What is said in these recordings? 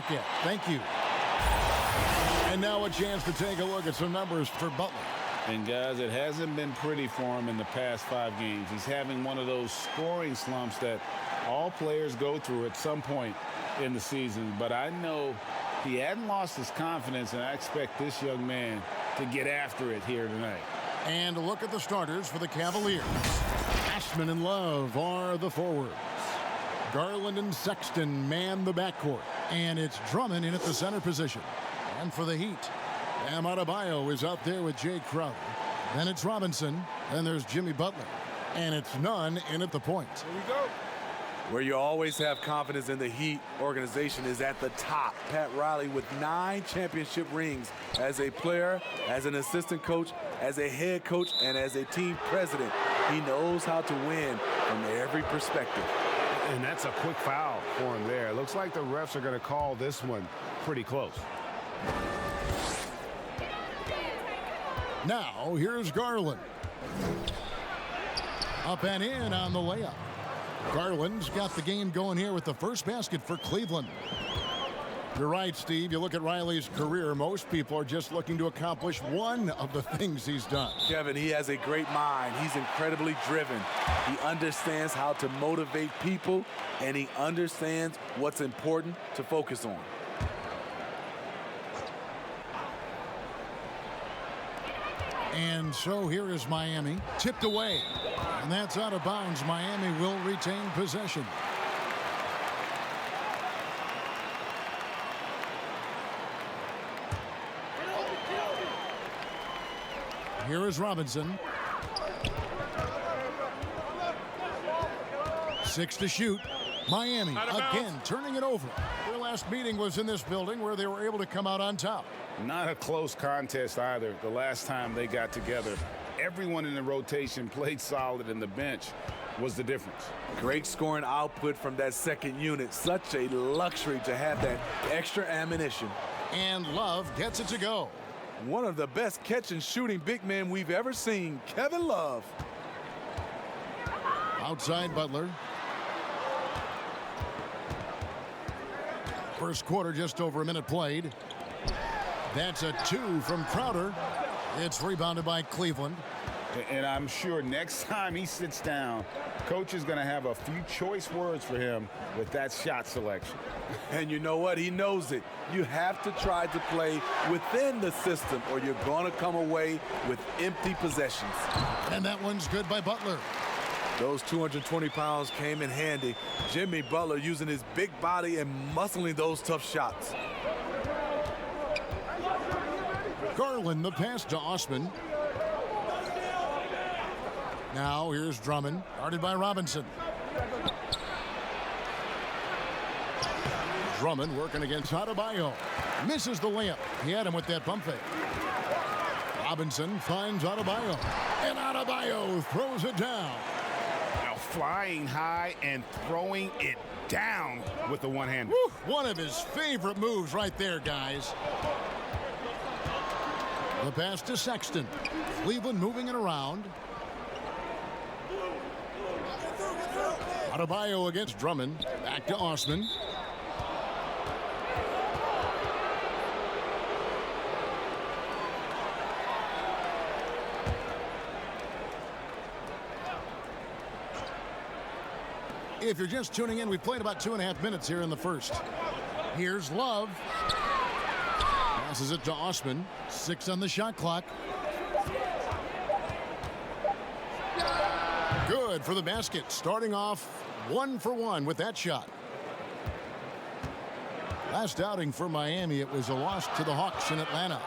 look at. Thank you. And now a chance to take a look at some numbers for Butler. And, guys, it hasn't been pretty for him in the past 5 games. He's having one of those scoring slumps that all players go through at some point in the season. But I know he hadn't lost his confidence, and I expect this young man to get after it here tonight. And a look at the starters for the Cavaliers. Ashman and Love are the forwards. Garland and Sexton man the backcourt. And it's Drummond in at the center position. And for the Heat, Bam Adebayo is out there with Jay Crowder. Then it's Robinson. Then there's Jimmy Butler. And it's Nunn in at the point. Here we go. Where you always have confidence in the Heat organization is at the top. Pat Riley with 9 championship rings as a player, as an assistant coach, as a head coach, and as a team president. He knows how to win from every perspective. And that's a quick foul for him there. Looks like the refs are going to call this one pretty close. Now, here's Garland. Up and in on the layup. Garland's got the game going here with the first basket for Cleveland. You're right, Steve. You look at Riley's career, most people are just looking to accomplish one of the things he's done. Kevin, he has a great mind. He's incredibly driven. He understands how to motivate people, and he understands what's important to focus on. And so here is Miami, tipped away. And that's out of bounds. Miami will retain possession. Here is Robinson. 6 to shoot. Miami again turning it over. Their last meeting was in this building where they were able to come out on top. Not a close contest either the last time they got together. Everyone in the rotation played solid, and the bench was the difference. Great scoring output from that second unit. Such a luxury to have that extra ammunition. And Love gets it to go. One of the best catch and shooting big men we've ever seen, Kevin Love. Outside Butler. First quarter, just over a minute played. That's a 2 from Crowder. It's rebounded by Cleveland. And I'm sure next time he sits down, coach is going to have a few choice words for him with that shot selection. And you know what? He knows it. You have to try to play within the system, or you're going to come away with empty possessions. And that one's good by Butler. Those 220 pounds came in handy. Jimmy Butler using his big body and muscling those tough shots. Garland, the pass to Osman. Now here's Drummond, guarded by Robinson. Drummond working against Adebayo. Misses the layup. He had him with that pump fake. Robinson finds Adebayo. And Adebayo throws it down. Now flying high and throwing it down with the one-hander. One of his favorite moves right there, guys. The pass to Sexton. Cleveland moving it around. Adebayo against Drummond. Back to Osman. If you're just tuning in, we've played about 2.5 minutes here in the first. Here's Love. Passes it to Osman. 6 on the shot clock. Good for the basket. Starting off 1 for 1 with that shot. Last outing for Miami, it was a loss to the Hawks in Atlanta.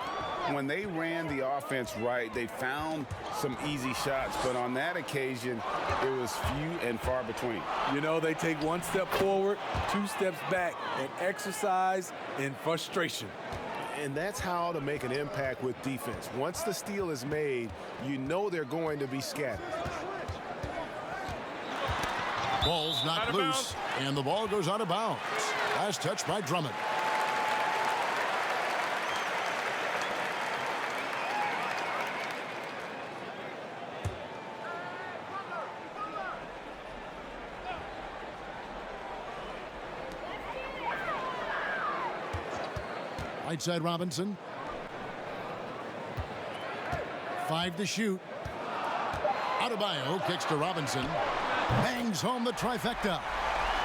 When they ran the offense right, they found some easy shots, but on that occasion, it was few and far between. You know, they take 1 step forward, 2 steps back, and exercise in frustration. And that's how to make an impact with defense. Once the steal is made, you know they're going to be scattered. Ball's knocked loose, and the ball goes out of bounds. Last touch by Drummond. Right side Robinson. 5 to shoot. Adebayo kicks to Robinson. Bangs home the trifecta.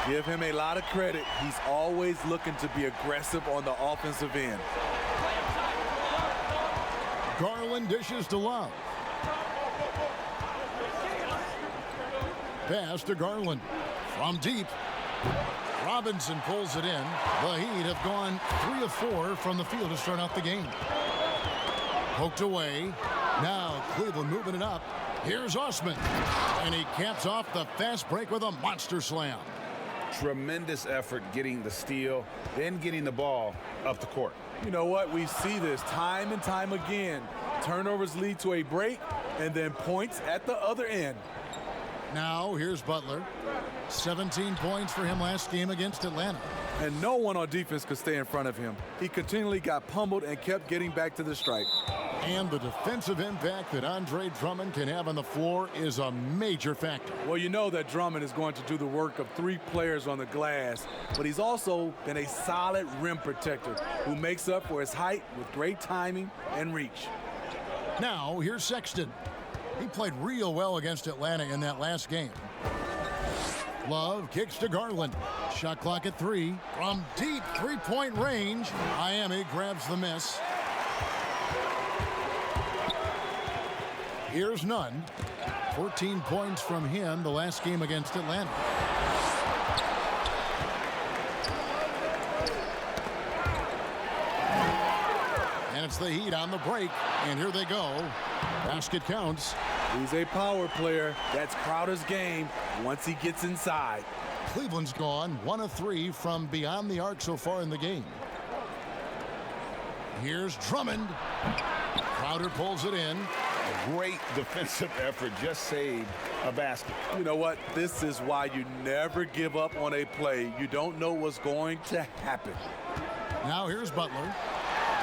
Give him a lot of credit. He's always looking to be aggressive on the offensive end. Garland dishes to Love. Pass to Garland. From deep. Robinson pulls it in. The Heat have gone 3 of 4 from the field to start out the game. Poked away. Now Cleveland moving it up. Here's Osman. And he caps off the fast break with a monster slam. Tremendous effort getting the steal, then getting the ball up the court. You know what? We see this time and time again. Turnovers lead to a break and then points at the other end. Now here's Butler. 17 points for him last game against Atlanta. And no one on defense could stay in front of him. He continually got pummeled and kept getting back to the stripe. And the defensive impact that Andre Drummond can have on the floor is a major factor. Well, you know that Drummond is going to do the work of 3 players on the glass, but he's also been a solid rim protector who makes up for his height with great timing and reach. Now here's Sexton. He played real well against Atlanta in that last game. Love kicks to Garland. Shot clock at 3. From deep three-point range, Miami grabs the miss. Here's Nunn. 14 points from him the last game against Atlanta. And it's the Heat on the break. And here they go. Basket counts. He's a power player. That's Crowder's game once he gets inside. Cleveland's gone 1 of 3 from beyond the arc so far in the game. Here's Drummond. Crowder pulls it in. Great defensive effort, just saved a basket. You know what? This is why you never give up on a play. You don't know what's going to happen. Now here's Butler.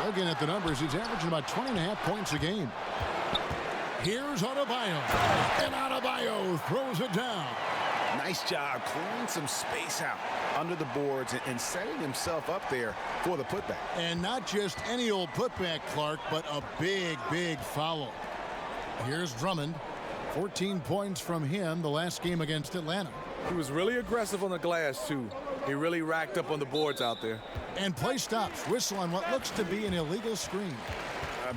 Looking at the numbers, he's averaging about 20.5 points a game. Here's Adebayo. And Adebayo throws it down. Nice job clearing some space out under the boards and setting himself up there for the putback. And not just any old putback, Clark, but a big, big foul. Here's Drummond. 14 points from him the last game against Atlanta. He was really aggressive on the glass, too. He really racked up on the boards out there. And play stops. Whistle on what looks to be an illegal screen.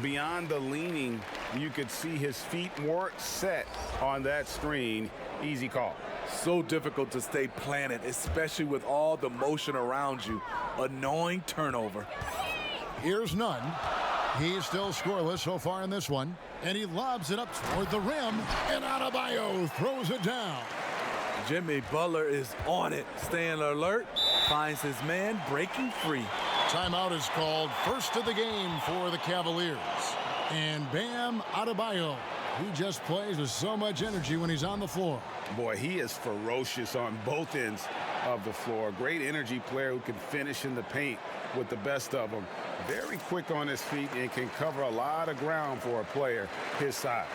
Beyond the leaning, you could see his feet weren't set on that screen. Easy call. So difficult to stay planted, especially with all the motion around you. Annoying turnover. Here's Nunn. He's still scoreless so far in this one. And he lobs it up toward the rim. And Adebayo throws it down. Jimmy Butler is on it. Staying alert. Finds his man breaking free. Timeout is called. First of the game for the Cavaliers. And Bam Adebayo. He just plays with so much energy when he's on the floor. Boy, he is ferocious on both ends of the floor. Great energy player who can finish in the paint with the best of them. Very quick on his feet and can cover a lot of ground for a player his size.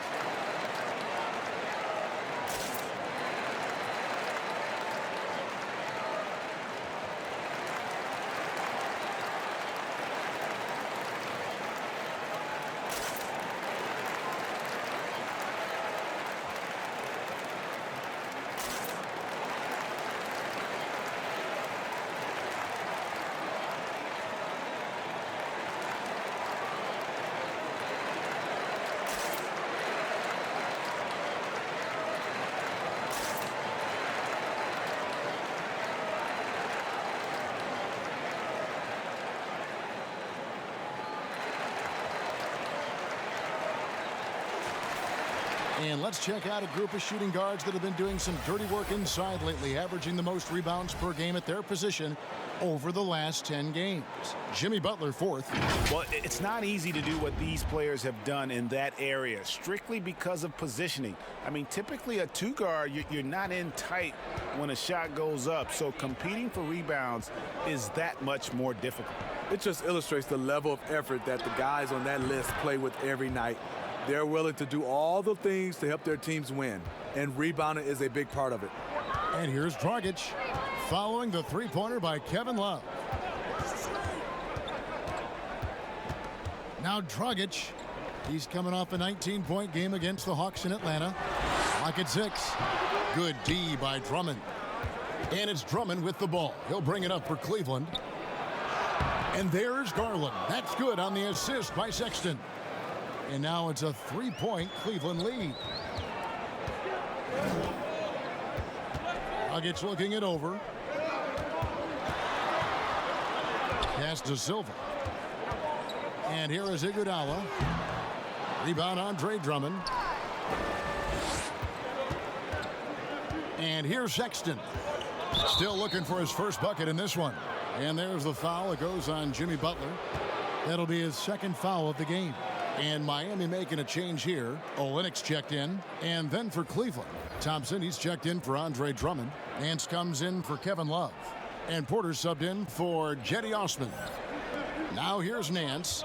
And let's check out a group of shooting guards that have been doing some dirty work inside lately, averaging the most rebounds per game at their position over the last 10 games. Jimmy Butler, 4th. Well, it's not easy to do what these players have done in that area, strictly because of positioning. I mean, typically a 2-guard, you're not in tight when a shot goes up, so competing for rebounds is that much more difficult. It just illustrates the level of effort that the guys on that list play with every night. They're willing to do all the things to help their teams win, and rebounding is a big part of it. And here's Dragic following the three-pointer by Kevin Love. Now Dragic. He's coming off a 19-point game against the Hawks in Atlanta. Clock at 6. Good D by Drummond. And it's Drummond with the ball. He'll bring it up for Cleveland. And there's Garland. That's good on the assist by Sexton. And now it's a 3-point Cleveland lead. Dragic looking it over. Pass to Silva. And here is Iguodala. Rebound Andre Drummond. And here's Sexton. Still looking for his first bucket in this one. And there's the foul. It goes on Jimmy Butler. That'll be his second foul of the game. And Miami making a change here. Olynyk's checked in. And then for Cleveland, Thompson, he's checked in for Andre Drummond. Nance comes in for Kevin Love. And Porter subbed in for Jetty Osman. Now here's Nance.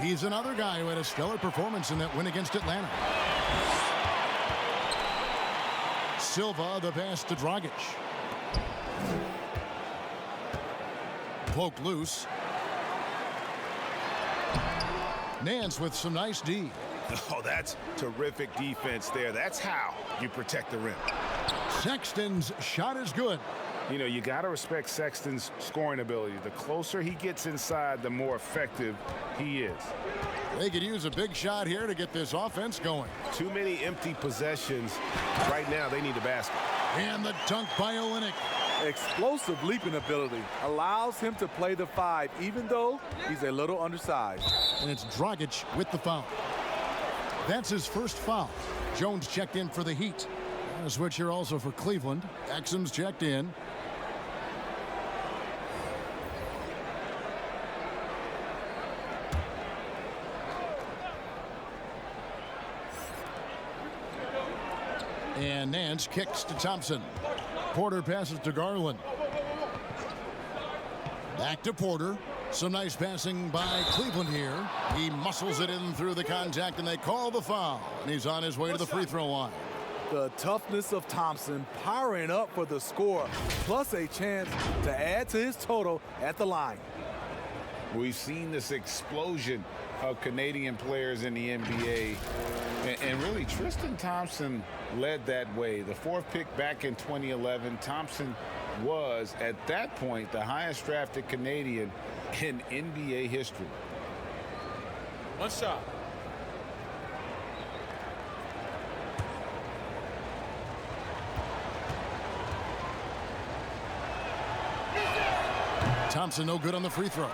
He's another guy who had a stellar performance in that win against Atlanta. Silva, the pass to Dragic. Poked loose. Nance with some nice D. Oh, that's terrific defense there. That's how you protect the rim. Sexton's shot is good. You know, you got to respect Sexton's scoring ability. The closer he gets inside, the more effective he is. They could use a big shot here to get this offense going. Too many empty possessions. Right now, they need a basket. And the dunk by Olynyk. Explosive leaping ability allows him to play the 5, even though he's a little undersized. And it's Dragic with the foul. That's his first foul. Jones checked in for the Heat. And a switch here also for Cleveland. Exum's checked in. And Nance kicks to Thompson. Porter passes to Garland. Back to Porter. Some nice passing by Cleveland here. He muscles it in through the contact, and they call the foul. And he's on his way to the free throw line. The toughness of Thompson powering up for the score, plus a chance to add to his total at the line. We've seen this explosion of Canadian players in the NBA. And really, Tristan Thompson led that way. The 4th pick back in 2011, Thompson was, at that point, the highest drafted Canadian in NBA history. One shot. Thompson no good on the free throw.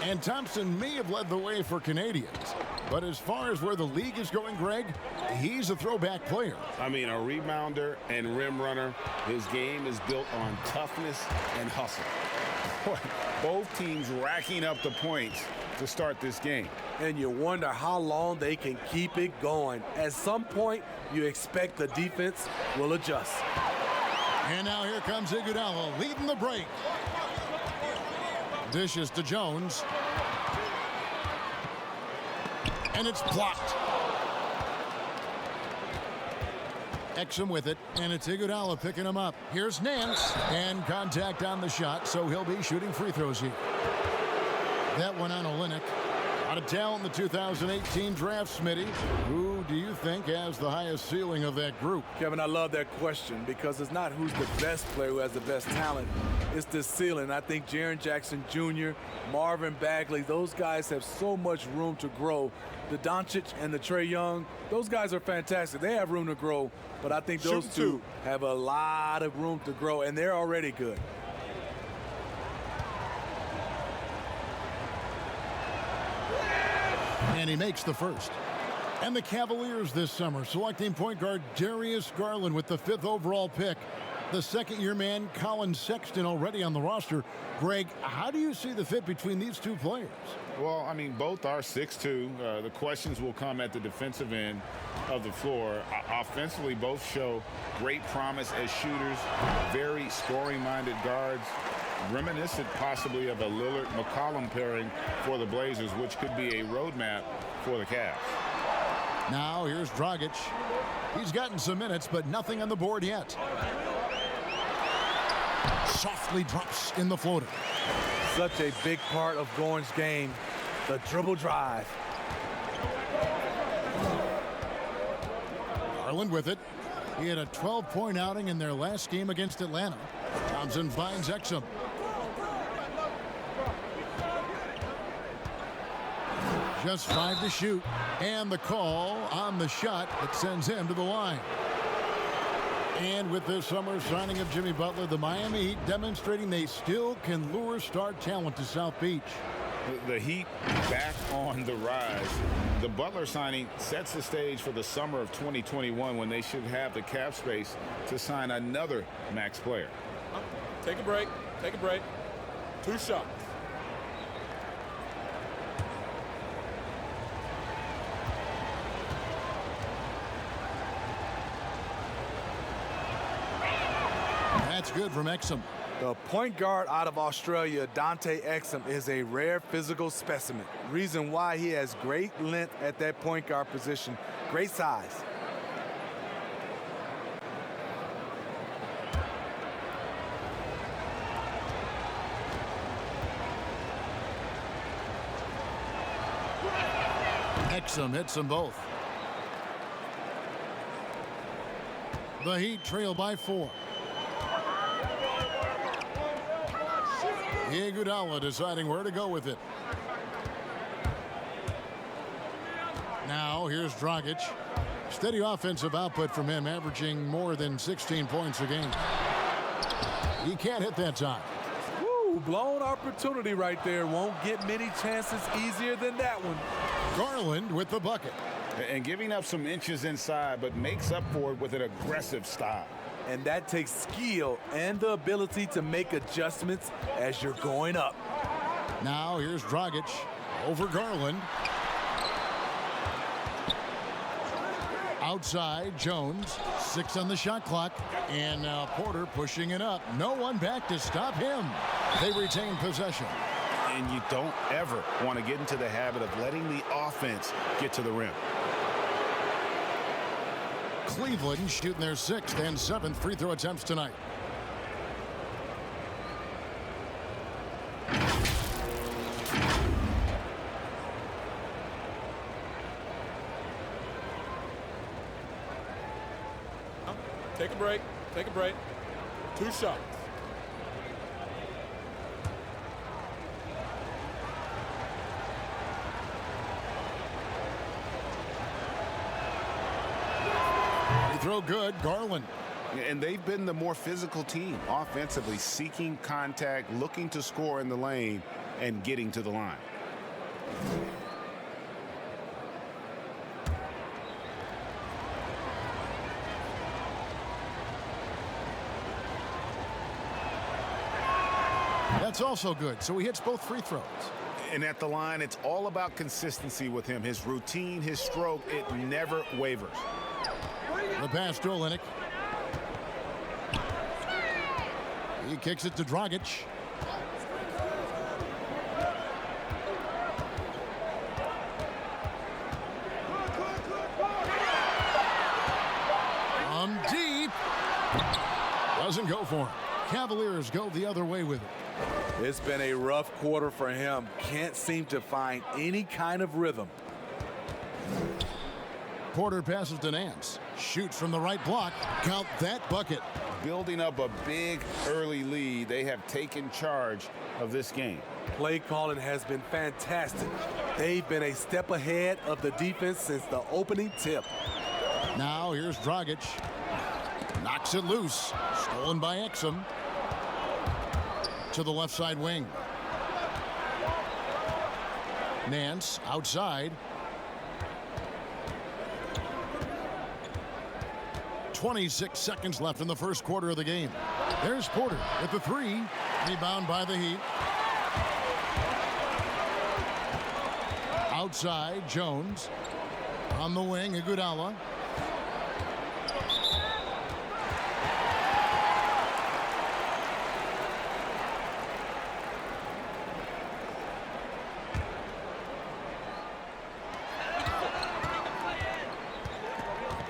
And Thompson may have led the way for Canadians. But as far as where the league is going, Greg, he's a throwback player. I mean, a rebounder and rim runner. His game is built on toughness and hustle. Both teams racking up the points to start this game. And you wonder how long they can keep it going. At some point, you expect the defense will adjust. And now here comes Iguodala leading the break. Dishes to Jones. And it's blocked. Exum with it, and it's Iguodala picking him up. Here's Nance, and contact on the shot, so he'll be shooting free throws here. That one on Olynyk. Out of town, the 2018 draft, Smitty. Who do you think has the highest ceiling of that group? Kevin, I love that question because it's not who's the best player who has the best talent. It's the ceiling. I think Jaren Jackson Jr., Marvin Bagley, those guys have so much room to grow. The Doncic and the Trae Young, those guys are fantastic. They have room to grow, but I think those two have a lot of room to grow, and they're already good. And he makes the first. And the Cavaliers this summer selecting point guard Darius Garland with the 5th overall pick. The second-year man, Colin Sexton, already on the roster. Greg, how do you see the fit between these two players? Well, I mean, both are 6'2". The questions will come at the defensive end of the floor. Offensively, both show great promise as shooters, very scoring-minded guards, reminiscent possibly of a Lillard-McCollum pairing for the Blazers, which could be a roadmap for the Cavs. Now here's Dragic. He's gotten some minutes, but nothing on the board yet. Softly drops in the floater. Such a big part of Gorn's game. The dribble drive. Garland with it. He had a 12-point outing in their last game against Atlanta. Thompson finds Exum. Just 5 to shoot. And the call on the shot that sends him to the line. And with this summer signing of Jimmy Butler, the Miami Heat demonstrating they still can lure star talent to South Beach. The Heat back on the rise. The Butler signing sets the stage for the summer of 2021 when they should have the cap space to sign another max player. Take a break. Take a break. 2 shots. That's good from Exum. The point guard out of Australia, Dante Exum, is a rare physical specimen. Reason why he has great length at that point guard position, great size. Exum hits them both. The Heat trail by 4. Iguodala deciding where to go with it. Now here's Dragic. Steady offensive output from him, averaging more than 16 points a game. He can't hit that time. Woo, blown opportunity right there. Won't get many chances easier than that one. Garland with the bucket. And giving up some inches inside, but makes up for it with an aggressive style. And that takes skill and the ability to make adjustments as you're going up. Now here's Dragic over Garland. Outside, Jones. 6 on the shot clock. And now Porter pushing it up. No one back to stop him. They retain possession. And you don't ever want to get into the habit of letting the offense get to the rim. Cleveland shooting their 6th and 7th free throw attempts tonight. Take a break. Take a break. 2 shots. Throw good, Garland. And they've been the more physical team offensively, seeking contact, looking to score in the lane, and getting to the line. That's also good, so he hits both free throws. And at the line, it's all about consistency with him. His routine, his stroke, it never wavers. The pass to Olynyk. He kicks it to Dragic. From deep. Doesn't go for him. Cavaliers go the other way with it. It's been a rough quarter for him. Can't seem to find any kind of rhythm. Porter passes to Nance. Shoots from the right block. Count that bucket. Building up a big early lead, they have taken charge of this game. Play calling has been fantastic. They've been a step ahead of the defense since the opening tip. Now here's Dragic. Knocks it loose. Stolen by Exum. To the left side wing. Nance outside. 26 seconds left in the first quarter of the game. There's Porter with the 3. Rebound by the Heat. Outside, Jones. On the wing, Iguodala.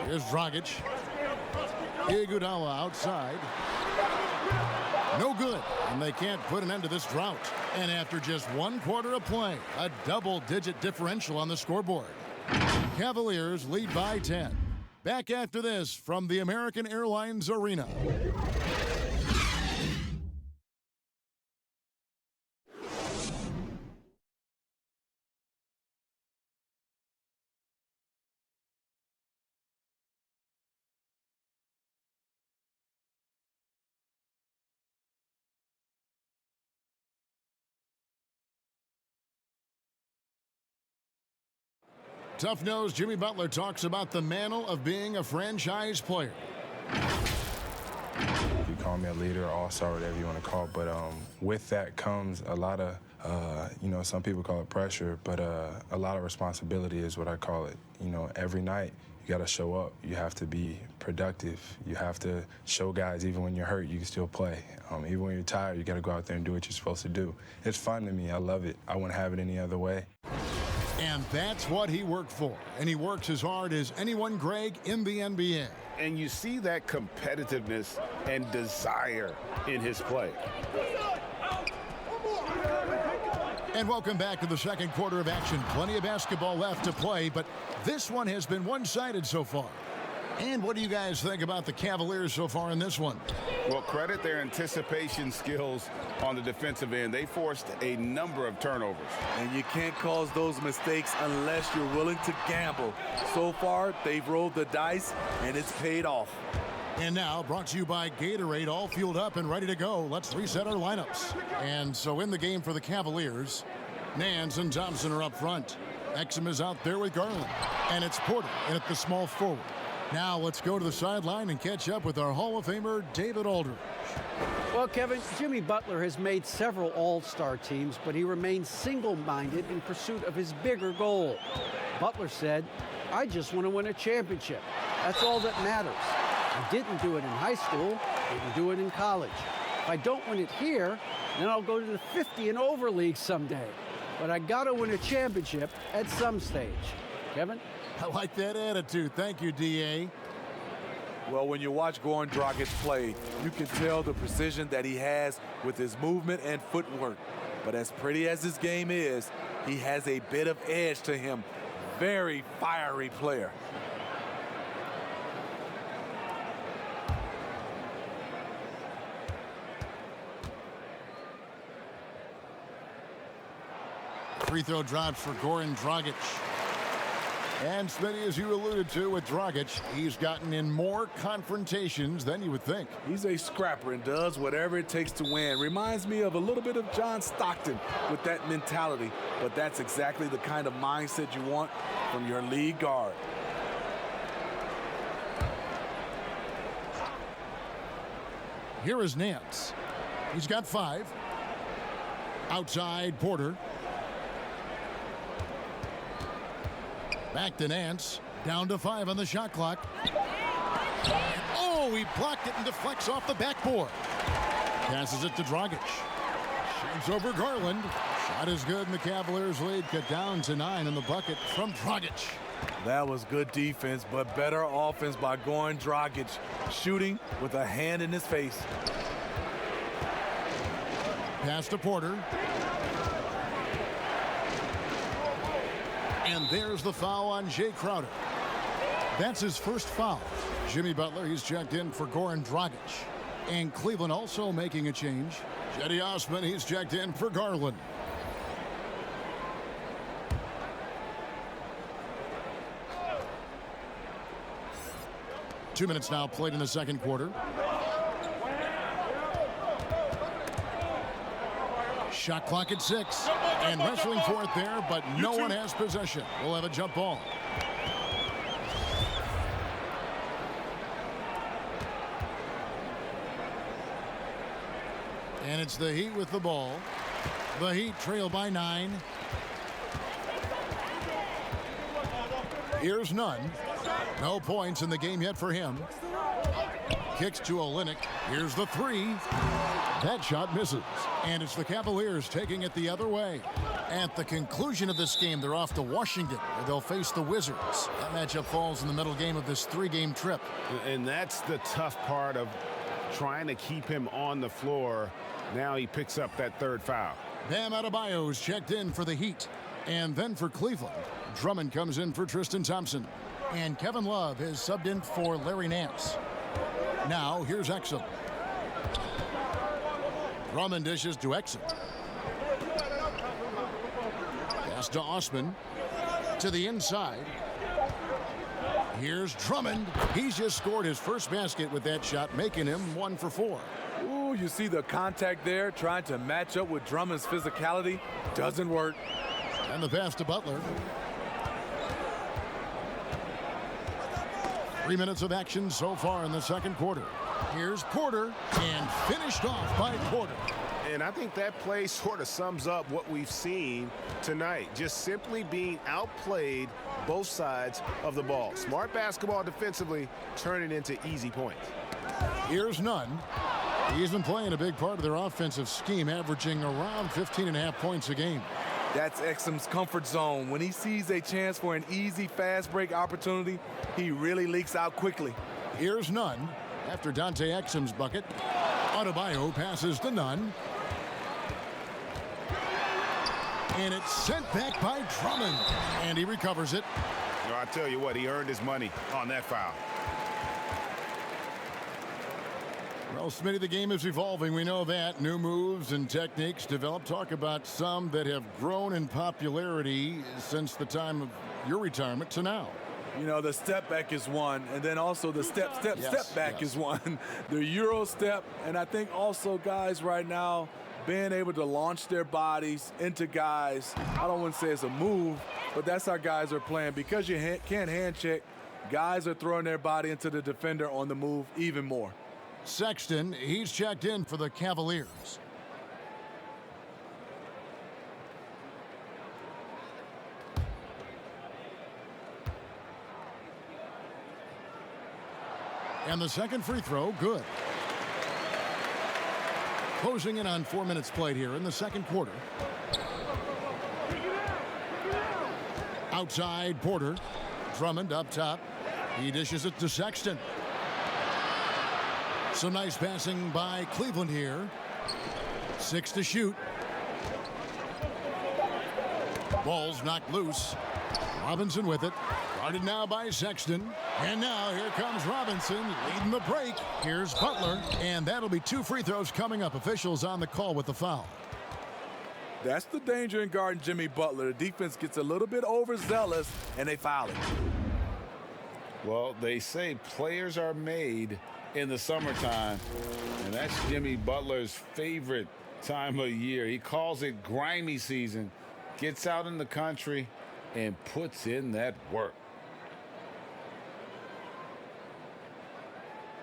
Here's Dragic. Iguodala outside. No good, and they can't put an end to this drought. And after just 1 quarter of play, a double-digit differential on the scoreboard. Cavaliers lead by 10. Back after this from the American Airlines Arena. Tough-nosed Jimmy Butler talks about the mantle of being a franchise player. You call me a leader, all-star, whatever you want to call it, but with that comes a lot of, some people call it pressure, but a lot of responsibility is what I call it. Every night you got to show up. You have to be productive. You have to show guys even when you're hurt, you can still play. Even when you're tired, you got to go out there and do what you're supposed to do. It's fun to me. I love it. I wouldn't have it any other way. And that's what he worked for. And he works as hard as anyone, Greg, in the NBA. And you see that competitiveness and desire in his play. And welcome back to the second quarter of action. Plenty of basketball left to play, but this one has been one-sided so far. And what do you guys think about the Cavaliers so far in this one? Well, credit their anticipation skills on the defensive end. They forced a number of turnovers. And you can't cause those mistakes unless you're willing to gamble. So far, they've rolled the dice, and it's paid off. And now, brought to you by Gatorade, all fueled up and ready to go. Let's reset our lineups. And so in the game for the Cavaliers, Nance and Thompson are up front. Exum is out there with Garland. And it's Porter in at the small forward. Now let's go to the sideline and catch up with our Hall of Famer, David Aldridge. Well, Kevin, Jimmy Butler has made several all-star teams, but he remains single-minded in pursuit of his bigger goal. Butler said, "I just want to win a championship. That's all that matters. I didn't do it in high school, didn't do it in college. If I don't win it here, then I'll go to the 50 and over league someday. But I got to win a championship at some stage." Kevin? I like that attitude. Thank you, D.A. Well, when you watch Goran Dragic play, you can tell the precision that he has with his movement and footwork. But as pretty as his game is, he has a bit of edge to him. Very fiery player. Free throw drops for Goran Dragic. And Smitty, as you alluded to with Dragic, he's gotten in more confrontations than you would think. He's a scrapper and does whatever it takes to win. Reminds me of a little bit of John Stockton with that mentality. But that's exactly the kind of mindset you want from your lead guard. Here is Nance. He's got 5. Outside, Porter. Back to Nance. Down to 5 on the shot clock. Oh, he blocked it and deflects off the backboard. Passes it to Dragic. Shoots over Garland. Shot is good, and the Cavaliers lead cut down to 9 in the bucket from Dragic. That was good defense, but better offense by Goran Dragic, shooting with a hand in his face. Pass to Porter. And there's the foul on Jay Crowder. That's his first foul. Jimmy Butler, he's checked in for Goran Dragic. And Cleveland also making a change. Cedi Osman, he's checked in for Garland. Two minutes now played in the second quarter. Shot clock at 6. And wrestling for it there, but no one has possession. We'll have a jump ball. And it's the Heat with the ball. The Heat trail by 9. Here's Nunn. No points in the game yet for him. Kicks to Olynyk. Here's the 3. That shot misses. And it's the Cavaliers taking it the other way. At the conclusion of this game, they're off to Washington, where they'll face the Wizards. That matchup falls in the middle game of this 3-game trip. And that's the tough part of trying to keep him on the floor. Now he picks up that third foul. Bam Adebayo's checked in for the Heat. And then for Cleveland, Drummond comes in for Tristan Thompson. And Kevin Love has subbed in for Larry Nance. Now here's Exum. Drummond dishes to Exum. Pass to Osman. To the inside. Here's Drummond. He's just scored his first basket with that shot, making him 1 for 4. Ooh, you see the contact there, trying to match up with Drummond's physicality. Doesn't work. And the pass to Butler. 3 minutes of action so far in the second quarter. Here's Porter, and finished off by Porter. And I think that play sort of sums up what we've seen tonight. Just simply being outplayed both sides of the ball. Smart basketball defensively, turning into easy points. Here's Nunn. He's been playing a big part of their offensive scheme, averaging around 15.5 points a game. That's Exum's comfort zone. When he sees a chance for an easy fast break opportunity, he really leaks out quickly. Here's Nunn. After Dante Exum's bucket, Adebayo passes to Nunn. And it's sent back by Drummond. And he recovers it. You know, I tell you what, he earned his money on that foul. Well, Smitty, the game is evolving. We know that. New moves and techniques developed. Talk about some that have grown in popularity since the time of your retirement to now. You know, the step back is one, and then also the step back is one. The Euro step, and I think also guys right now being able to launch their bodies into guys. I don't want to say it's a move, but that's how guys are playing. Because you can't hand check, guys are throwing their body into the defender on the move even more. Sexton, he's checked in for the Cavaliers. And the second free throw, good. Closing in on 4 minutes played here in the second quarter. Outside, Porter. Drummond up top. He dishes it to Sexton. Some nice passing by Cleveland here. 6 to shoot. Ball's knocked loose. Robinson with it. Guarded now by Sexton. And now here comes Robinson leading the break. Here's Butler. And that'll be 2 free throws coming up. Officials on the call with the foul. That's the danger in guarding Jimmy Butler. The defense gets a little bit overzealous, and they foul it. Well, they say players are made in the summertime, and that's Jimmy Butler's favorite time of year. He calls it grimy season, gets out in the country, and puts in that work.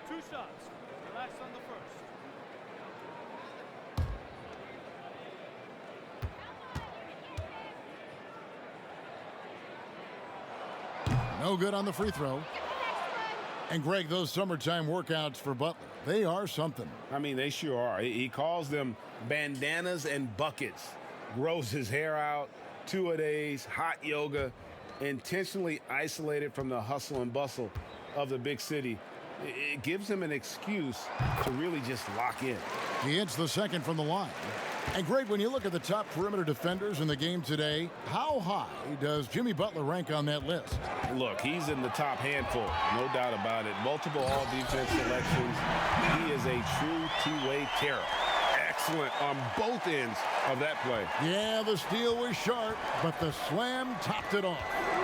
2 shots. Relax on the first. No good on the free throw. And Greg, those summertime workouts for Butler, they are something. I mean, they sure are. He calls them bandanas and buckets. Grows his hair out, 2-a-days, hot yoga, intentionally isolated from the hustle and bustle of the big city. It gives him an excuse to really just lock in. He hits the second from the line. And Greg, when you look at the top perimeter defenders in the game today, how high does Jimmy Butler rank on that list? Look, he's in the top handful, no doubt about it. Multiple all-defense selections. He is a true two-way terror. Excellent on both ends of that play. Yeah, the steal was sharp, but the slam topped it off.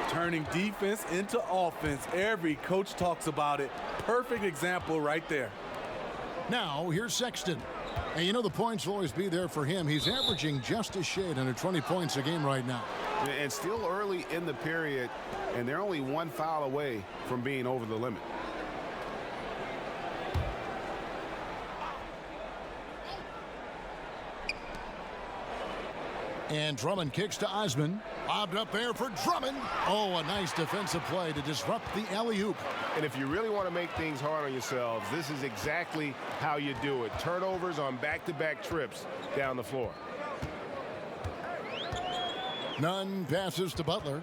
Turning defense into offense. Every coach talks about it. Perfect example right there. Now, here's Sexton. And you know the points will always be there for him. He's averaging just a shade under 20 points a game right now. And still early in the period, and they're only 1 foul away from being over the limit. And Drummond kicks to Osman. Lobbed up there for Drummond. Oh, a nice defensive play to disrupt the alley-oop. And if you really want to make things hard on yourselves, this is exactly how you do it. Turnovers on back-to-back trips down the floor. Nunn passes to Butler.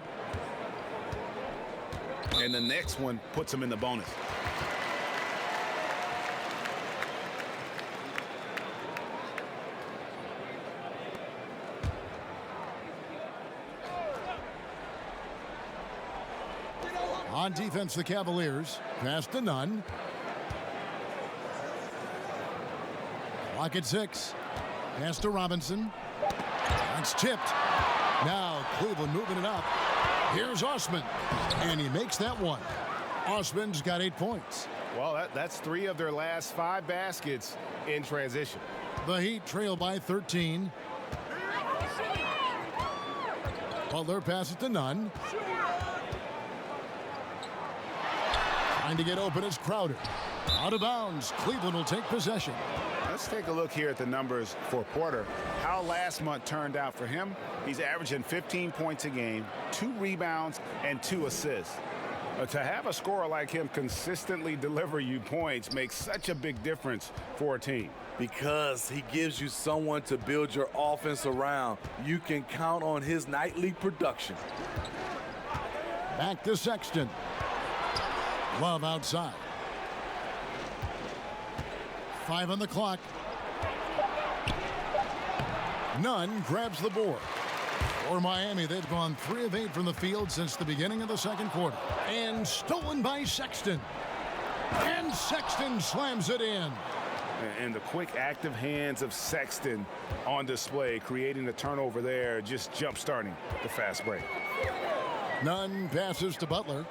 And the next one puts him in the bonus. On defense, the Cavaliers. Pass to Nunn. Clock at 6. Pass to Robinson. That's tipped. Now Cleveland moving it up. Here's Osman. And he makes that one. Osman's got 8 points. Well, that's 3 of their last 5 baskets in transition. The Heat trail by 13. Butler passes to Nunn. Trying to get open is Crowder. Out of bounds. Cleveland will take possession. Let's take a look here at the numbers for Porter. How last month turned out for him. He's averaging 15 points a game, 2 rebounds, and 2 assists. To have a scorer like him consistently deliver you points makes such a big difference for a team. Because he gives you someone to build your offense around. You can count on his nightly production. Back to Sexton. Love outside. 5 on the clock. Nunn grabs the board. For Miami, they've gone 3 of 8 from the field since the beginning of the second quarter. And stolen by Sexton. And Sexton slams it in. And the quick, active hands of Sexton on display, creating a turnover there, just jump-starting the fast break. Nunn passes to Butler.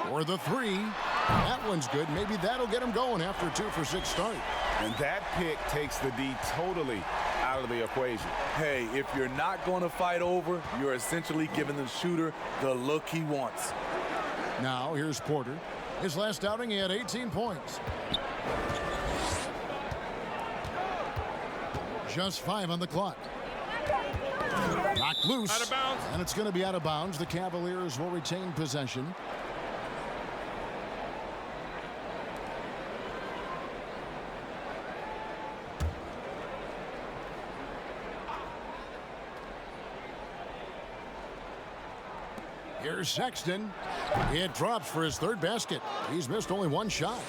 For the 3. That one's good. Maybe that'll get him going after a 2 for 6 start. And that pick takes the D totally out of the equation. Hey, if you're not going to fight over, you're essentially giving the shooter the look he wants. Now here's Porter. His last outing, he had 18 points. Just 5 on the clock. Knocked loose. Out of bounds. And it's going to be out of bounds. The Cavaliers will retain possession. Here's Sexton. It drops for his 3rd basket. He's missed only 1 shot.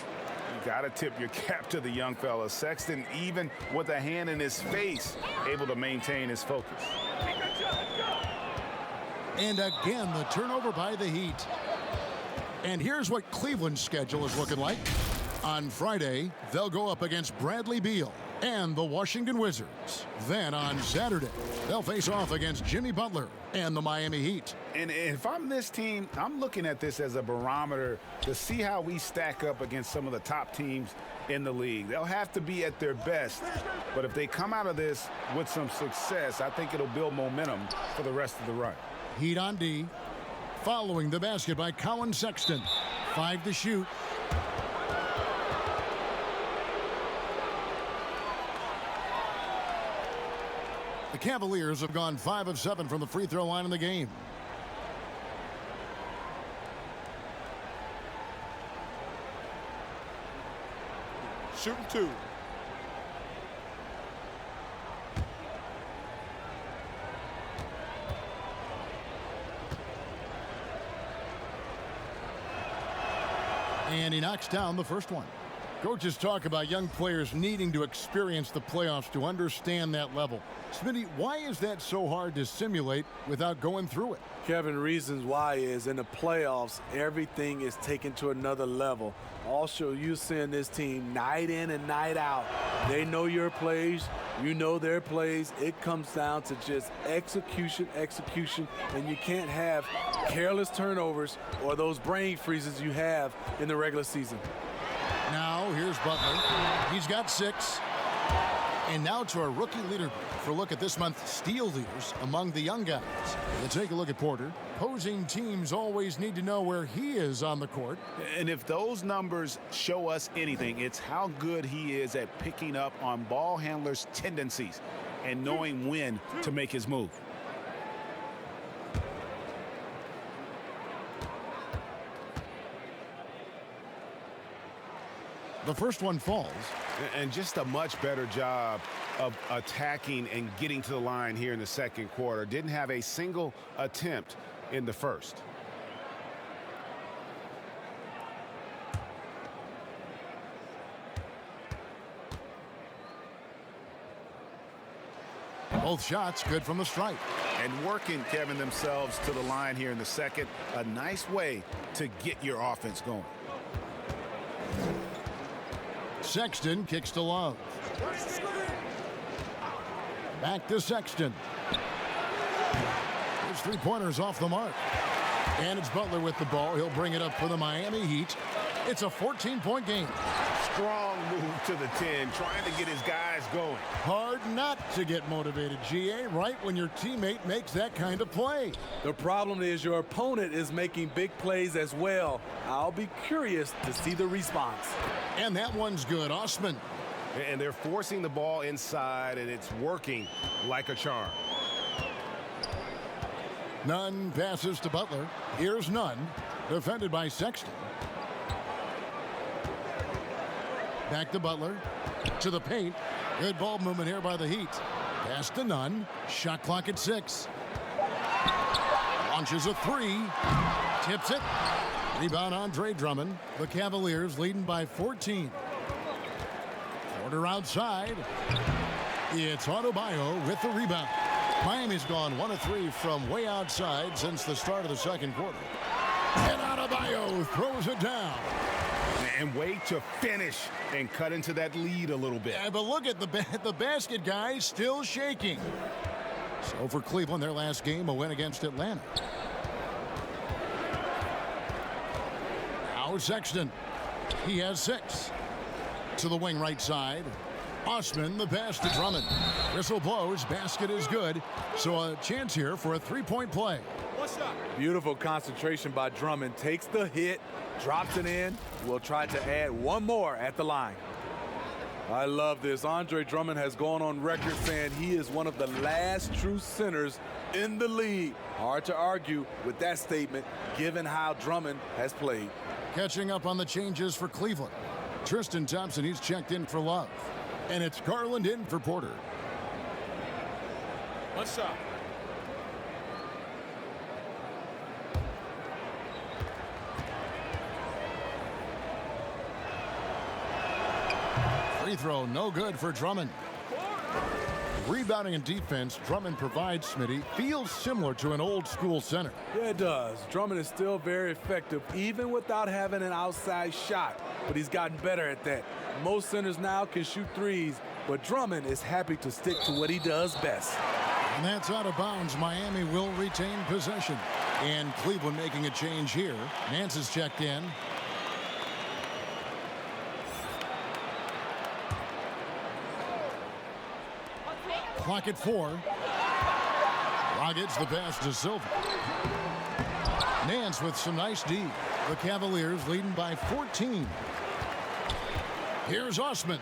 You got to tip your cap to the young fella. Sexton, even with a hand in his face, able to maintain his focus. And again, the turnover by the Heat. And here's what Cleveland's schedule is looking like. On Friday, they'll go up against Bradley Beal and the Washington Wizards. Then on Saturday, they'll face off against Jimmy Butler and the Miami Heat. And if I'm this team, I'm looking at this as a barometer to see how we stack up against some of the top teams in the league. They'll have to be at their best. But if they come out of this with some success, I think it'll build momentum for the rest of the run. Heat on D. Following the basket by Colin Sexton. 5 to shoot. The Cavaliers have gone 5 of 7 from the free throw line in the game. Shooting 2. And he knocks down the first one. Coaches talk about young players needing to experience the playoffs to understand that level. Smitty, why is that so hard to simulate without going through it? Kevin, reasons why is in the playoffs, everything is taken to another level. Also, you're seeing this team night in and night out. They know your plays. You know their plays. It comes down to just execution, and you can't have careless turnovers or those brain freezes you have in the regular season. Now, here's Butler. He's got 6. And now to our rookie leaderboard for a look at this month's steal leaders among the young guys. We'll take a look at Porter. Opposing teams always need to know where he is on the court. And if those numbers show us anything, it's how good he is at picking up on ball handlers' tendencies and knowing when to make his move. The first one falls. And just a much better job of attacking and getting to the line here in the second quarter. Didn't have a single attempt in the first. Both shots good from the stripe. And working, Kevin, themselves to the line here in the second. A nice way to get your offense going. Sexton kicks to Love. Back to Sexton. His three-pointers off the mark. And it's Butler with the ball. He'll bring it up for the Miami Heat. It's a 14-point game. Strong move to the 10, trying to get his guys going. Hard not to get motivated, GA, right when your teammate makes that kind of play. The problem is your opponent is making big plays as well. I'll be curious to see the response. And that one's good. Osman. And they're forcing the ball inside, and it's working like a charm. Nunn passes to Butler. Here's Nunn, defended by Sexton. Back to Butler, to the paint. Good ball movement here by the Heat. Pass to Nunn. Shot clock at 6. Launches a 3. Tips it. Rebound Andre Drummond. The Cavaliers leading by 14. Quarter outside. It's Adebayo with the rebound. Miami's gone 1 of 3 from way outside since the start of the second quarter. And Adebayo throws it down. And way to finish and cut into that lead a little bit. Yeah, but look at the basket guy still shaking. So for Cleveland, their last game, a win against Atlanta. Now Sexton. He has 6. To the wing right side. Osman, the pass to Drummond. Whistle blows. Basket is good. So a chance here for a three-point play. Beautiful concentration by Drummond. Takes the hit, drops it in. We'll try to add one more at the line. I love this. Andre Drummond has gone on record saying he is one of the last true centers in the league. Hard to argue with that statement, given how Drummond has played. Catching up on the changes for Cleveland. Tristan Thompson, he's checked in for Love. And it's Garland in for Porter. One shot. Free throw, no good for Drummond. Rebounding and defense, Drummond provides, Smitty, feels similar to an old school center. Yeah, it does. Drummond is still very effective, even without having an outside shot. But he's gotten better at that. Most centers now can shoot threes, but Drummond is happy to stick to what he does best. And that's out of bounds. Miami will retain possession. And Cleveland making a change here. Nance is checked in. Clock at 4. Rockets the pass to Silva. Nance with some nice D. The Cavaliers leading by 14. Here's Osman.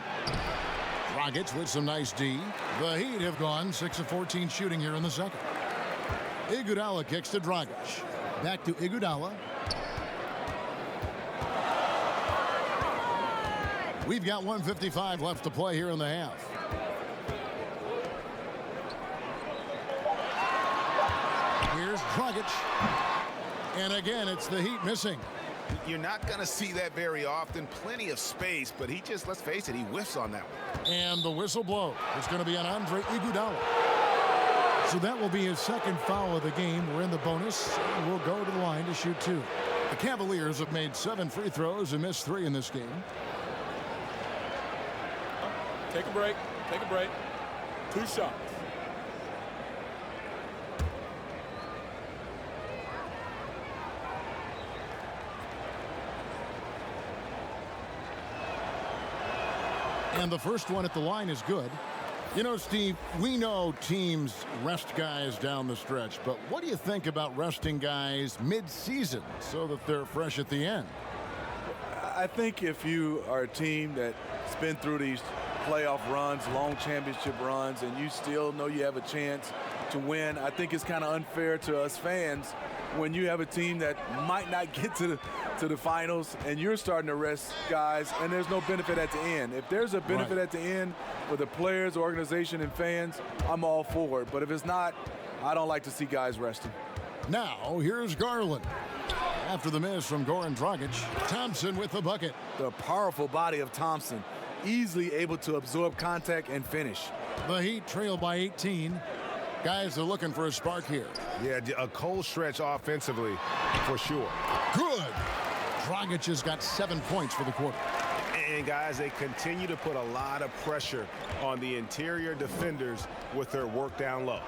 Rockets with some nice D. The Heat have gone 6 of 14 shooting here in the second. Iguodala kicks to Dragic. Back to Iguodala. We've got 1:55 left to play here in the half. Here's Dragic. And again, it's the Heat missing. You're not going to see that very often. Plenty of space, but he just, let's face it, he whiffs on that one. And the whistle blows. It's going to be on Andre Iguodala. So that will be his second foul of the game. We're in the bonus. We'll go to the line to shoot 2. The Cavaliers have made 7 free throws and missed 3 in this game. Take a break. Take a break. 2 shots. And the first one at the line is good. You know, Steve, we know teams rest guys down the stretch, but what do you think about resting guys mid-season so that they're fresh at the end? I think if you are a team that's been through these playoff runs, long championship runs, and you still know you have a chance to win, I think it's kind of unfair to us fans when you have a team that might not get to the finals and you're starting to rest guys and there's no benefit at the end. If there's a benefit at the end for the players, organization, and fans, I'm all for it. But if it's not, I don't like to see guys resting. Now, here's Garland. After the miss from Goran Dragic, Thompson with the bucket. The powerful body of Thompson. easily able to absorb contact and finish. The Heat trail by 18. Guys are looking for a spark here. Yeah, a cold stretch offensively for sure. Good. Dragic has got 7 points for the quarter. And guys, they continue to put a lot of pressure on the interior defenders with their work down low.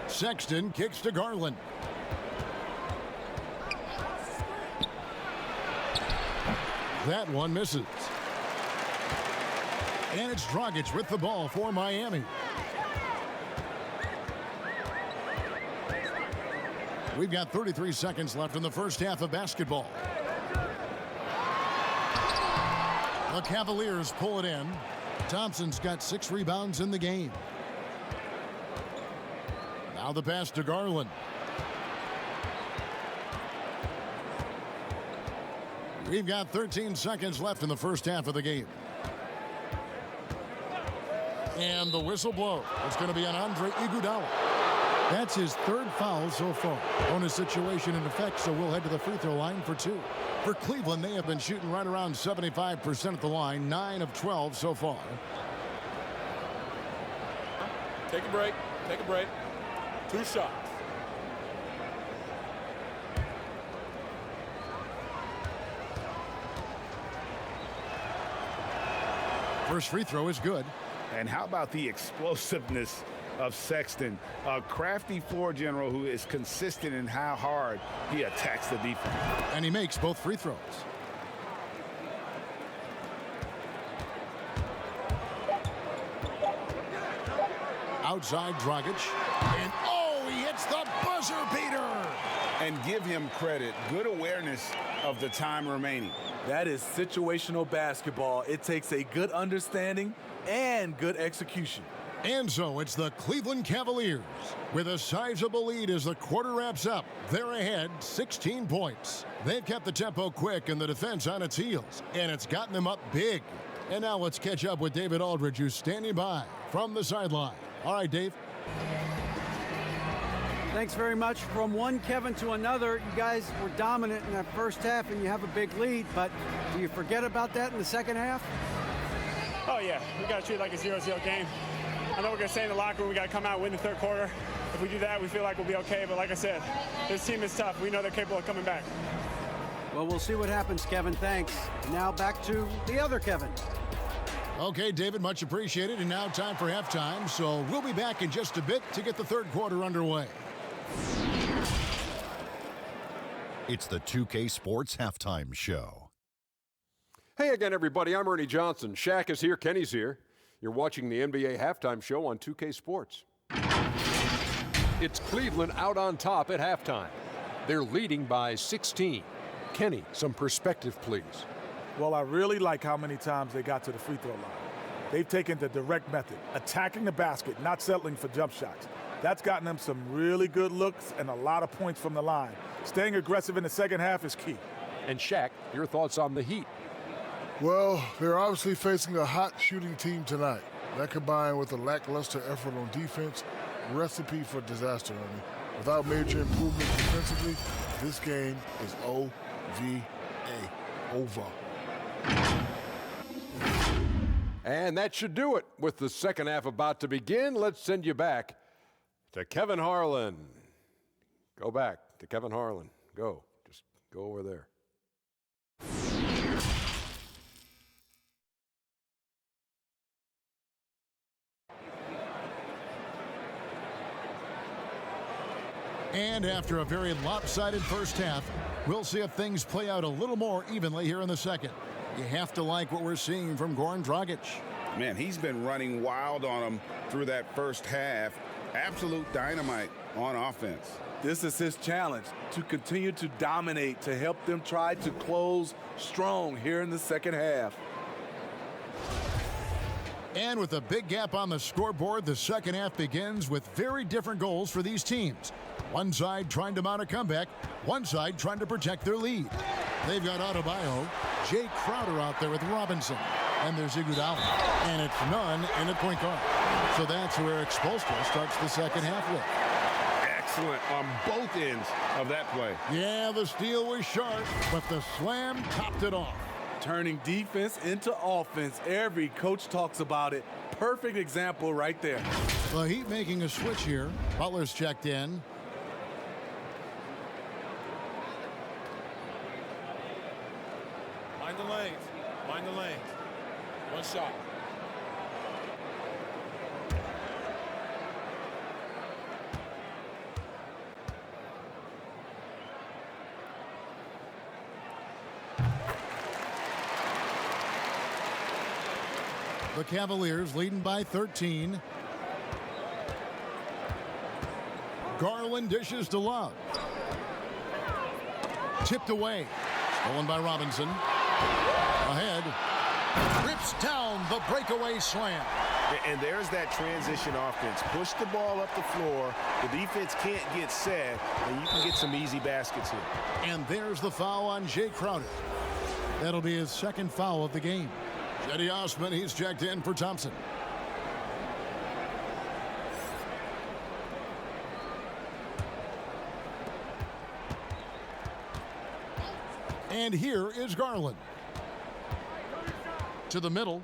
Sexton kicks to Garland. That one misses. And it's Dragic with the ball for Miami. We've got 33 seconds left in the first half of basketball. The Cavaliers pull it in. Thompson's got 6 rebounds in the game. Now the pass to Garland. We've got 13 seconds left in the first half of the game. And the whistle blows. It's going to be on Andre Iguodala. That's his 3rd foul so far. Bonus situation in effect, so we'll head to the free throw line for 2. For Cleveland, they have been shooting right around 75% at the line, 9 of 12 so far. Take a break. Take a break. 2 shots. First free throw is good. And how about the explosiveness of Sexton, a crafty floor general who is consistent in how hard he attacks the defense. And he makes both free throws. Outside Dragic. And oh, he hits the buzzer beater. And give him credit. Good awareness of the time remaining. That is situational basketball. It takes a good understanding and good execution. And so it's the Cleveland Cavaliers with a sizable lead as the quarter wraps up. They're ahead 16 points. They've kept the tempo quick and the defense on its heels, and it's gotten them up big. And now let's catch up with David Aldridge, who's standing by from the sideline. All right, Dave. Thanks very much. From one Kevin to another, you guys were dominant in that first half and you have a big lead, but do you forget about that in the second half? Oh yeah, we got to treat it like a 0-0 game. I know we're going to stay in the locker room. We got to come out and win the third quarter. If we do that, we feel like we'll be okay. But like I said, this team is tough. We know they're capable of coming back. Well, we'll see what happens, Kevin. Thanks. Now back to the other Kevin. Okay, David, much appreciated. And now time for halftime. So we'll be back in just a bit to get the third quarter underway. It's the 2K Sports Halftime Show. Hey again, everybody. I'm Ernie Johnson. Shaq is here. Kenny's here. You're watching the NBA Halftime Show on 2K Sports. It's Cleveland out on top at halftime. They're leading by 16. Kenny, some perspective, please. Well, I really like how many times they got to the free throw line. They've taken the direct method, attacking the basket, not settling for jump shots. That's gotten them some really good looks and a lot of points from the line. Staying aggressive in the second half is key. And Shaq, your thoughts on the Heat? Well, they're obviously facing a hot shooting team tonight. That combined with a lackluster effort on defense, recipe for disaster, Ernie. Without major improvement defensively, this game is OVA, over. And that should do it. With the second half about to begin, let's send you back to Kevin Harlan. Go back to Kevin Harlan. Go. Just go over there. And after a very lopsided first half, we'll see if things play out a little more evenly here in the second. You have to like what we're seeing from Goran Dragic. Man, he's been running wild on him through that first half. Absolute dynamite on offense. This is his challenge, to continue to dominate, to help them try to close strong here in the second half. And with a big gap on the scoreboard, the second half begins with very different goals for these teams. One side trying to mount a comeback, one side trying to protect their lead. They've got Adebayo, Jay Crowder out there with Robinson, and there's Iguodala. And it's none in at point guard. So that's where Expulstra starts the second half with. Excellent on both ends of that play. Yeah, the steal was sharp, but the slam topped it off. Turning defense into offense. Every coach talks about it. Perfect example right there. The Heat making a switch here. Butler's checked in. Mind the lanes. Mind the lanes. One shot. The Cavaliers leading by 13. Garland dishes to Love. Tipped away. Stolen by Robinson. Ahead. Rips down the breakaway slam. And there's that transition offense. Push the ball up the floor. The defense can't get set, and you can get some easy baskets here. And there's the foul on Jay Crowder. That'll be his second foul of the game. Cedi Osman, he's checked in for Thompson. And here is Garland. To the middle.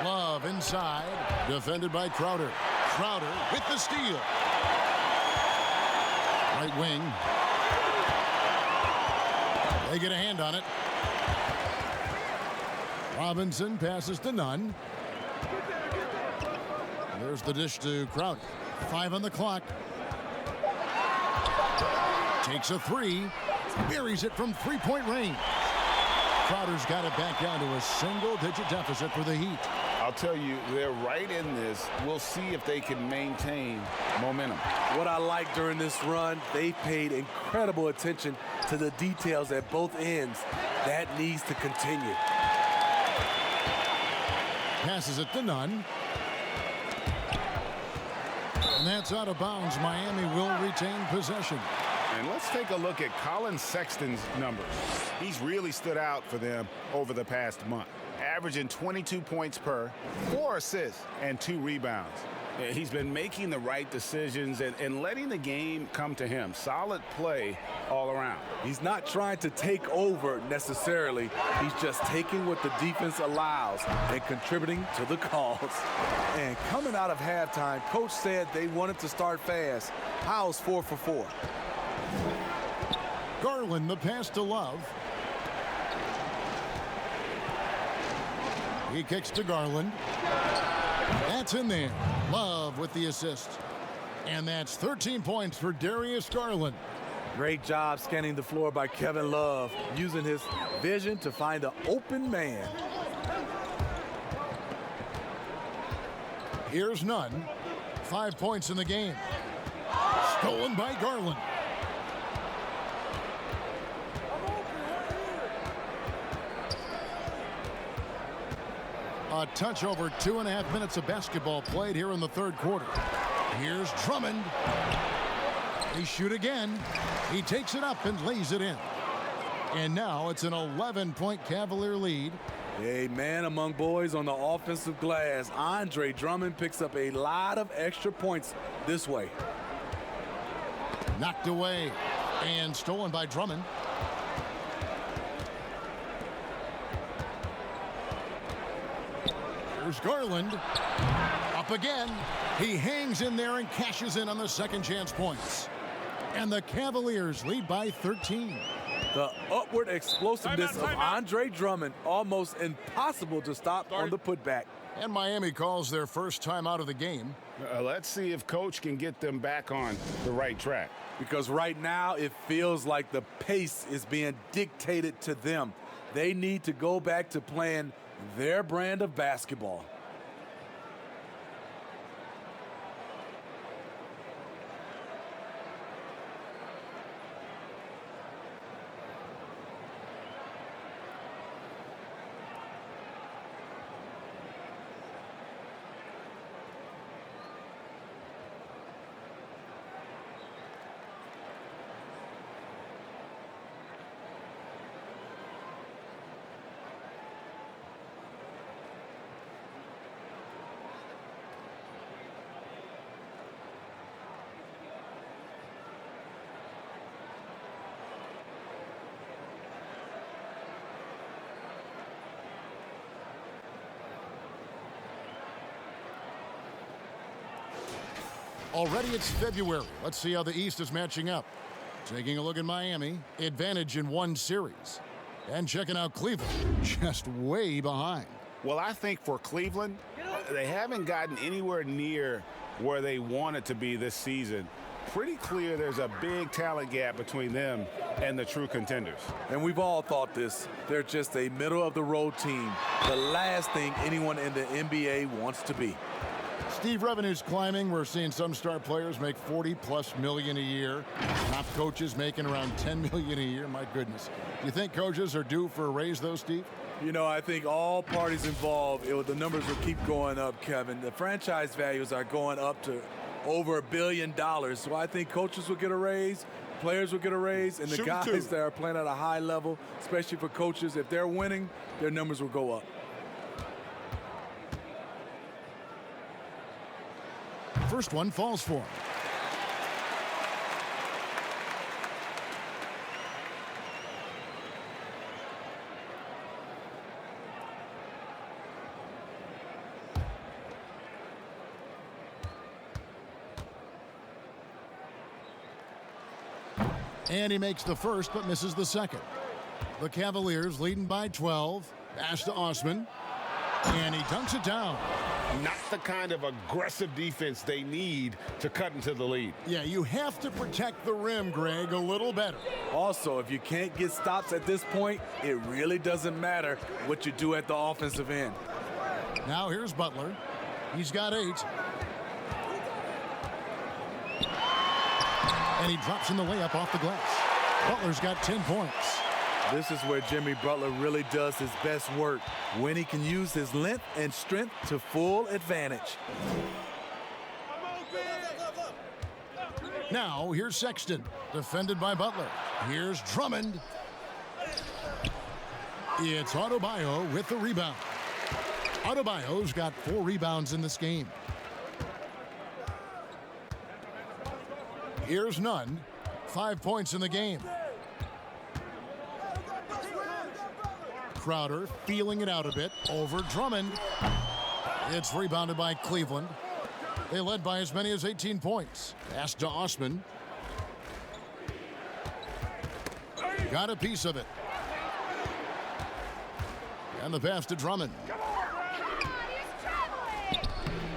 Love inside. Defended by Crowder. Crowder with the steal. Right wing. They get a hand on it. Robinson passes to Nunn. There's the dish to Crowder. 5 on the clock. Takes a three. Buries it from three-point range. Crowder's got it back down to a single-digit deficit for the Heat. I'll tell you, they're right in this. We'll see if they can maintain momentum. What I like during this run, they paid incredible attention to the details at both ends. That needs to continue. Passes it to Nunn. And that's out of bounds. Miami will retain possession. And let's take a look at Colin Sexton's numbers. He's really stood out for them over the past month, averaging 22 points per, 4 assists, and 2 rebounds. He's been making the right decisions and letting the game come to him. Solid play all around. He's not trying to take over necessarily. He's just taking what the defense allows and contributing to the cause. And coming out of halftime, Coach said they wanted to start fast. How's 4 for 4? Garland, the pass to Love. He kicks to Garland. That's in there. Love with the assist. And that's 13 points for Darius Garland. Great job scanning the floor by Kevin Love, using his vision to find the open man. Here's Nunn. 5 points in the game. Stolen by Garland. A touch over 2.5 minutes of basketball played here in the third quarter. Here's Drummond. They shoot again. He takes it up and lays it in. And now it's an 11-point Cavalier lead. A man among boys on the offensive glass. Andre Drummond picks up a lot of extra points this way. Knocked away and stolen by Drummond. Here's Garland. Up again. He hangs in there and cashes in on the second chance points. And the Cavaliers lead by 13. The upward explosiveness of Andre Drummond, almost impossible to stop on the putback. And Miami calls their first time out of the game. Let's see if Coach can get them back on the right track. Because right now it feels like the pace is being dictated to them. They need to go back to playing their brand of basketball. Already it's February. Let's see how the East is matching up. Taking a look at Miami, advantage in one series. And checking out Cleveland, just way behind. Well, I think for Cleveland, they haven't gotten anywhere near where they wanted to be this season. Pretty clear there's a big talent gap between them and the true contenders. And we've all thought this. They're just a middle-of-the-road team. The last thing anyone in the NBA wants to be. Steve, revenue's climbing. We're seeing some star players make $40+ million a year. Top coaches making around $10 million a year. My goodness. Do you think coaches are due for a raise, though, Steve? You know, I think all parties involved, the numbers will keep going up, Kevin. The franchise values are going up to over $1 billion. So I think coaches will get a raise, players will get a raise, and the guys that are playing at a high level, especially for coaches, if they're winning, their numbers will go up. First one falls for him. And he makes the first but misses the second. The Cavaliers leading by 12. Pass to Osman. And he dunks it down. Not the kind of aggressive defense they need to cut into the lead. Yeah, you have to protect the rim, Greg, a little better. Also, if you can't get stops at this point, it really doesn't matter what you do at the offensive end. Now here's Butler. He's got 8. And he drops in the layup off the glass. Butler's got 10 points. This is where Jimmy Butler really does his best work, when he can use his length and strength to full advantage. Now here's Sexton, defended by Butler. Here's Drummond. It's Adebayo with the rebound. Adebayo's got 4 rebounds in this game. Here's Nunn, 5 points in the game. Crowder feeling it out a bit over Drummond. It's rebounded by Cleveland. They led by as many as 18 points. Pass to Osman. Got a piece of it. And the pass to Drummond.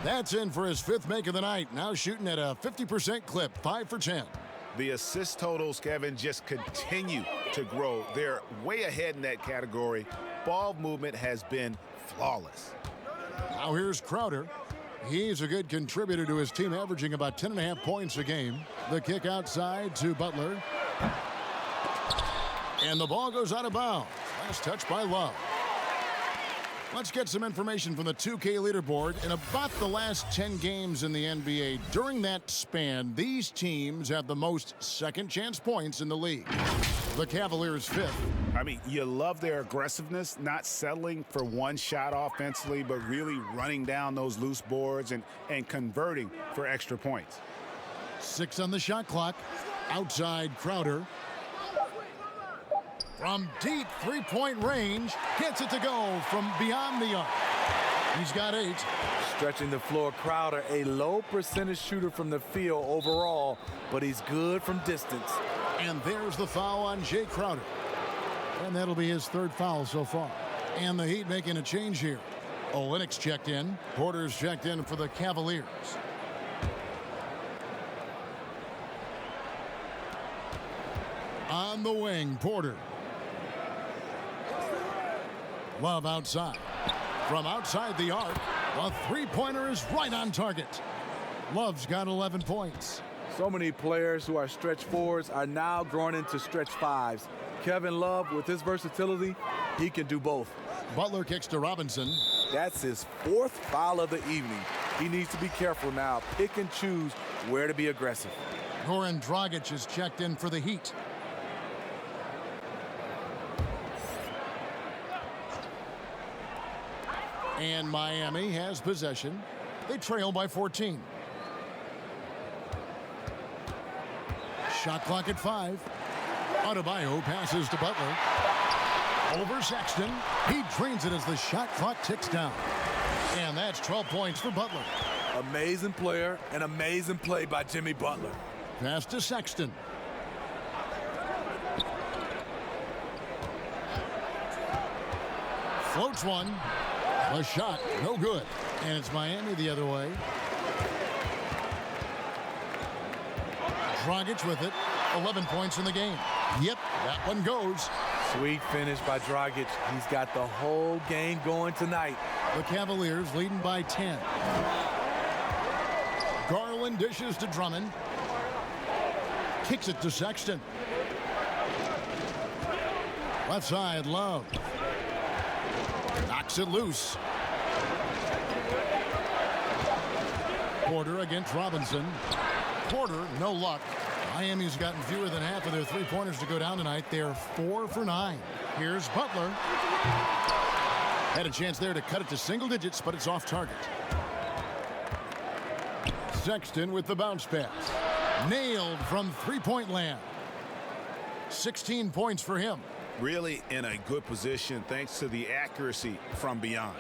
That's in for his 5th make of the night. Now shooting at a 50% clip, 5 for 10. The assist totals, Kevin, just continue to grow. They're way ahead in that category. Ball movement has been flawless. Now here's Crowder. He's a good contributor to his team, averaging about 10.5 points a game. The kick outside to Butler. And the ball goes out of bounds. Last touch by Love. Let's get some information from the 2K leaderboard. In about the last 10 games in the NBA, during that span, these teams have the most second chance points in the league. The Cavaliers 5th. I mean, you love their aggressiveness, not settling for one shot offensively, but really running down those loose boards and converting for extra points. 6 on the shot clock. Outside Crowder. From deep three-point range, gets it to go from beyond the arc. He's got 8. Stretching the floor, Crowder, a low percentage shooter from the field overall, but he's good from distance. And there's the foul on Jay Crowder. And that'll be his 3rd foul so far. And the Heat making a change here. Olynyk's checked in. Porter's checked in for the Cavaliers. On the wing, Porter. Love outside. From outside the arc, a three-pointer is right on target. Love's got 11 points. So many players who are stretch 4s are now growing into stretch 5s. Kevin Love, with his versatility, he can do both. Butler kicks to Robinson. That's his 4th foul of the evening. He needs to be careful now. Pick and choose where to be aggressive. Goran Dragic is checked in for the Heat. And Miami has possession. They trail by 14. Shot clock at 5. Adebayo passes to Butler. Over Sexton. He drains it as the shot clock ticks down. And that's 12 points for Butler. Amazing player and amazing play by Jimmy Butler. Pass to Sexton. Floats one. A shot, no good. And it's Miami the other way. Dragic with it. 11 points in the game. Yep, that one goes. Sweet finish by Dragic. He's got the whole game going tonight. The Cavaliers leading by 10. Garland dishes to Drummond. Kicks it to Sexton. Left side, Love. Knocks it loose. Porter against Robinson. Porter, no luck. Miami's gotten fewer than half of their three-pointers to go down tonight. They're 4 for 9. Here's Butler. Had a chance there to cut it to single digits, but it's off target. Sexton with the bounce pass. Nailed from three-point land. 16 points for him. Really in a good position thanks to the accuracy from beyond.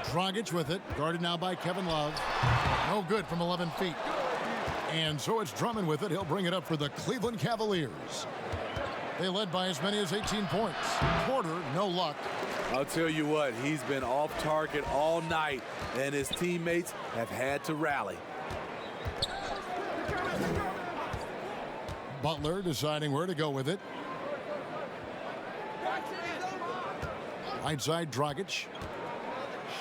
Dragic with it, guarded now by Kevin Love. No good from 11 feet. And so it's Drummond with it. He'll bring it up for the Cleveland Cavaliers. They led by as many as 18 points. Porter, no luck. I'll tell you what, he's been off target all night, and his teammates have had to rally. Butler deciding where to go with it. Right side, Dragic.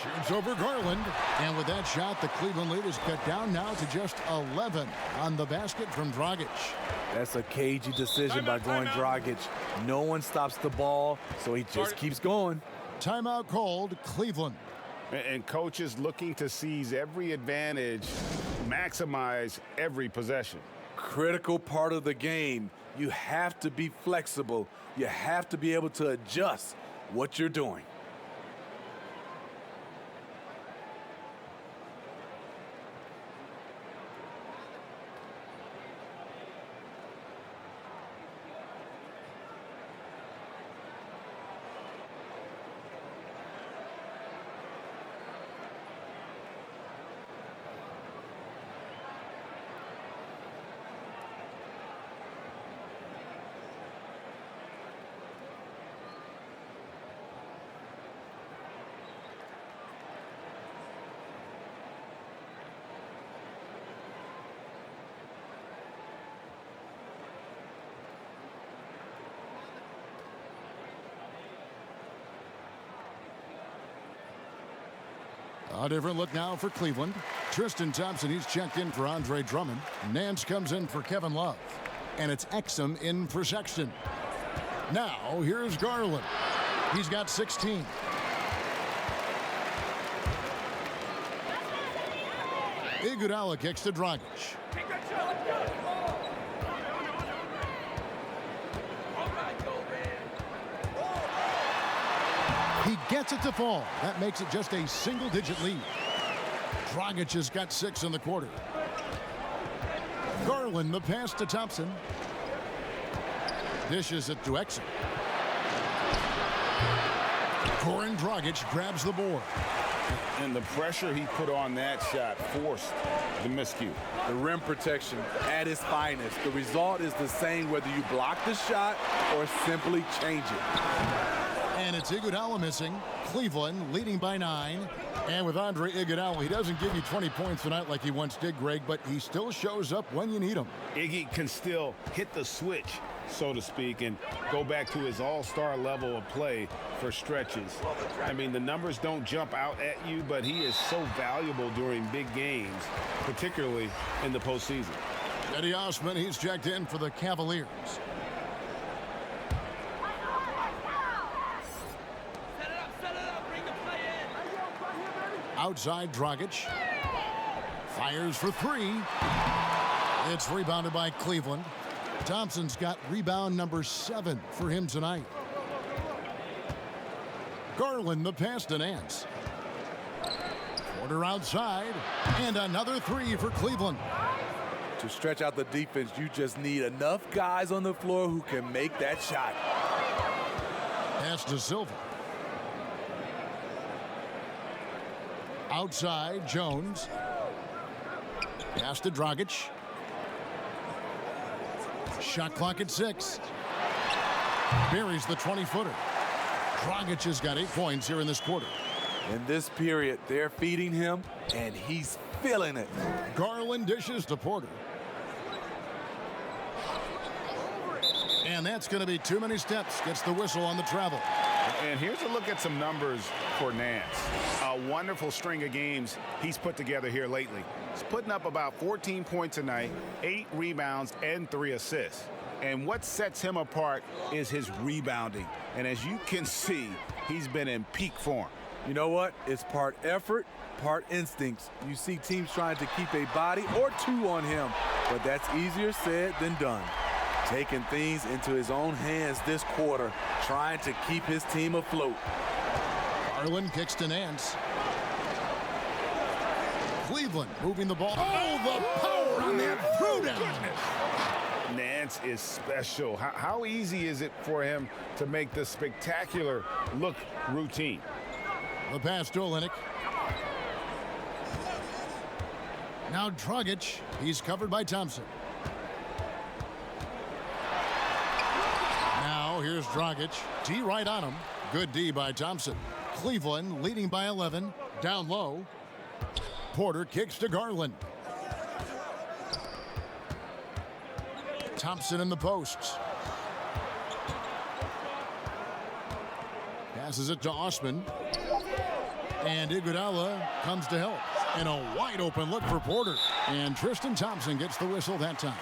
Shoots over Garland. And with that shot, the Cleveland lead is cut down now to just 11 on the basket from Dragic. That's a cagey decision by going Dragic. No one stops the ball, so he just keeps going. Timeout called, Cleveland. And coaches looking to seize every advantage, maximize every possession. Critical part of the game. You have to be flexible. You have to be able to adjust what you're doing. A different look now for Cleveland. Tristan Thompson, he's checked in for Andre Drummond. Nance comes in for Kevin Love. And it's Exum in for Sexton. Now, here's Garland. He's got 16. Iguodala kicks to Dragic. He gets it to fall. That makes it just a single-digit lead. Dragic has got 6 in the quarter. Garland, the pass to Thompson. Dishes it to Exum. Goran Dragic grabs the board. And the pressure he put on that shot forced the miscue. The rim protection at its finest. The result is the same whether you block the shot or simply change it. And it's Iguodala missing. Cleveland leading by 9. And with Andre Iguodala, he doesn't give you 20 points tonight like he once did, Greg, but he still shows up when you need him. Iggy can still hit the switch, so to speak, and go back to his all-star level of play for stretches. I mean, the numbers don't jump out at you, but he is so valuable during big games, particularly in the postseason. Eddie Osman, he's checked in for the Cavaliers. Outside, Dragic fires for 3. It's rebounded by Cleveland. Thompson's got rebound number 7 for him tonight. Garland, the pass to Nance. Porter outside, and another 3 for Cleveland. To stretch out the defense, you just need enough guys on the floor who can make that shot. Pass to Silva. Outside, Jones. Pass to Dragic. Shot clock at 6. Buries the 20-footer. Dragic has got 8 points here in this quarter. In this period, they're feeding him, and he's feeling it. Garland dishes to Porter. And that's going to be too many steps. Gets the whistle on the travel. And here's a look at some numbers for Nance. A wonderful string of games he's put together here lately. He's putting up about 14 points a night, 8 rebounds, and 3 assists. And what sets him apart is his rebounding. And as you can see, he's been in peak form. You know what? It's part effort, part instincts. You see teams trying to keep a body or two on him, but that's easier said than done. Taking things into his own hands this quarter, trying to keep his team afloat. Garland kicks to Nance. Cleveland moving the ball. Oh, the power on that throwdown. Nance is special. How easy is it for him to make the spectacular look routine? The pass to Olynyk. Now Dragic. He's covered by Thompson. Now here's Dragic. D right on him. Good D by Thompson. Cleveland leading by 11. Down low. Porter kicks to Garland. Thompson in the posts. Passes it to Osman. And Iguodala comes to help. And a wide open look for Porter. And Tristan Thompson gets the whistle that time.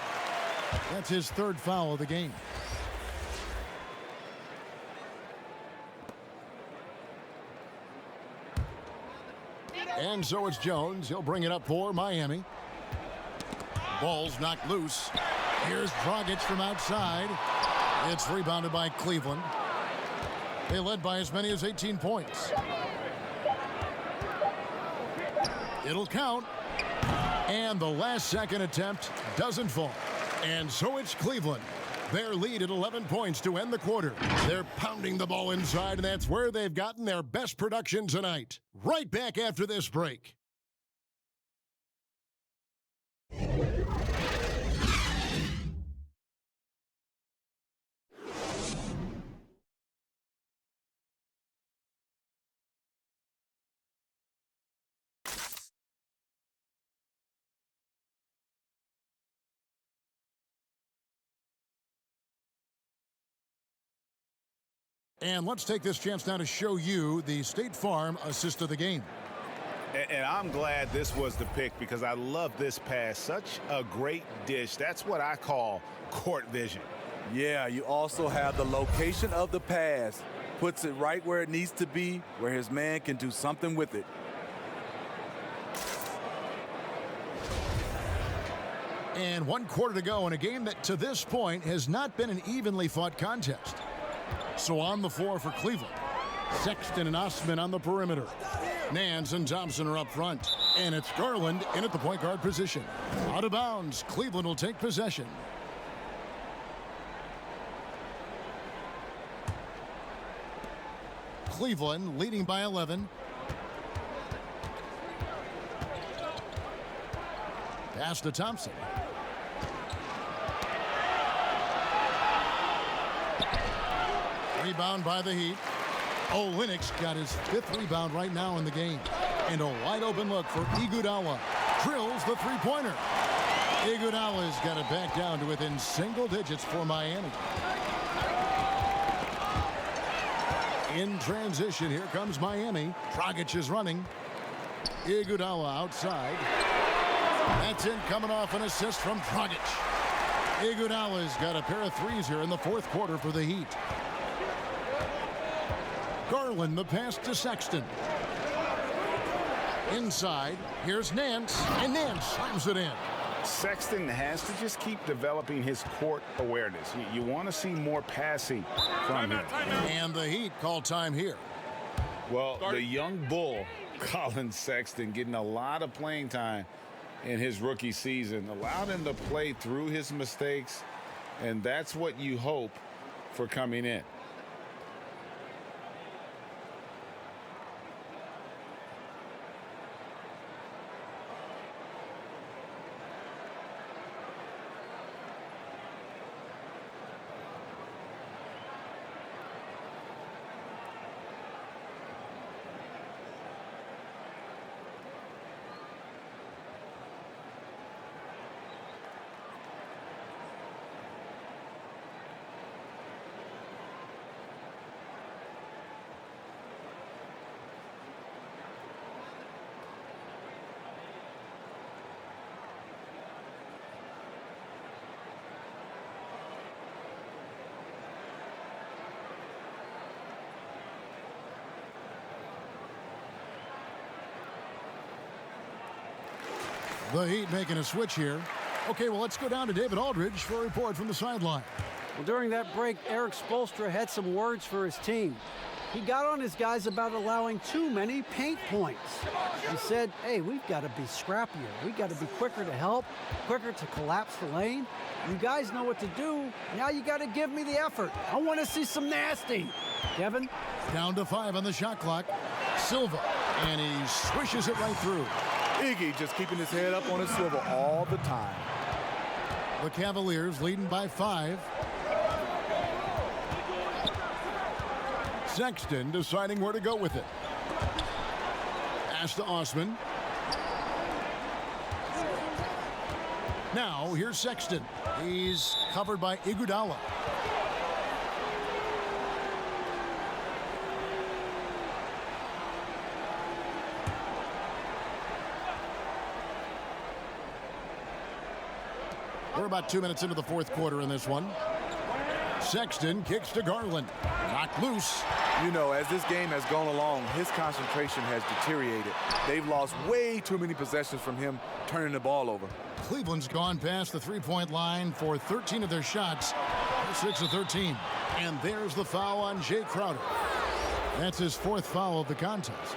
That's his 3rd foul of the game. And so it's Jones. He'll bring it up for Miami. Ball's knocked loose. Here's Dragic from outside. It's rebounded by Cleveland. They led by as many as 18 points. It'll count. And the last-second attempt doesn't fall. And so it's Cleveland. Their lead at 11 points to end the quarter. They're pounding the ball inside, and that's where they've gotten their best production tonight. Right back after this break. And let's take this chance now to show you the State Farm assist of the game. And I'm glad this was the pick because I love this pass. Such a great dish. That's what I call court vision. Yeah, you also have the location of the pass. Puts it right where it needs to be, where his man can do something with it. And 1 quarter to go in a game that to this point has not been an evenly fought contest. So on the floor for Cleveland, Sexton and Osman on the perimeter. Nance and Thompson are up front. And it's Garland in at the point guard position. Out of bounds, Cleveland will take possession. Cleveland leading by 11. Pass to Thompson. Rebound by the Heat. Olynyk's got his 5th rebound right now in the game. And a wide open look for Iguodala. Drills the three-pointer. Iguodala's got it back down to within single digits for Miami. In transition, here comes Miami. Dragic is running. Iguodala outside. That's in, coming off an assist from Dragic. Iguodala's got a pair of threes here in the 4th quarter for the Heat. Garland, the pass to Sexton. Inside, here's Nance, and Nance slams it in. Sexton has to just keep developing his court awareness. You want to see more passing from him. And the Heat call time here. Well, the young bull, Colin Sexton, getting a lot of playing time in his rookie season. Allowed him to play through his mistakes, and that's what you hope for coming in. The Heat making a switch here. Okay, well, let's go down to David Aldridge for a report from the sideline. Well, during that break, Eric Spoelstra had some words for his team. He got on his guys about allowing too many paint points. He said, hey, we've got to be scrappier. We've got to be quicker to help, quicker to collapse the lane. You guys know what to do. Now you got to give me the effort. I want to see some nasty. Kevin? Down to 5 on the shot clock. Silva, and he swishes it right through. Iggy just keeping his head up on his swivel all the time. The Cavaliers leading by 5. Sexton deciding where to go with it. Pass to Osman. Now here's Sexton. He's covered by Iguodala. We're about 2 minutes into the fourth quarter in this one. Sexton kicks to Garland. Knocked loose. You know, as this game has gone along, his concentration has deteriorated. They've lost way too many possessions from him turning the ball over. Cleveland's gone past the three-point line for 13 of their shots. 6 of 13. And there's the foul on Jay Crowder. That's his 4th foul of the contest.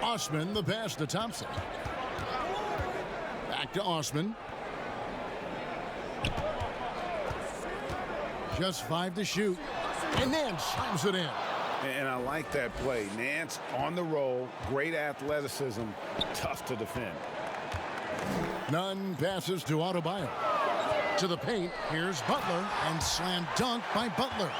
Osman, the pass to Thompson. Back to Osman. Just 5 to shoot. And Nance slams it in. And I like that play. Nance on the roll. Great athleticism. Tough to defend. Nunn passes to Adebayo. To the paint. Here's Butler. And slam dunk by Butler.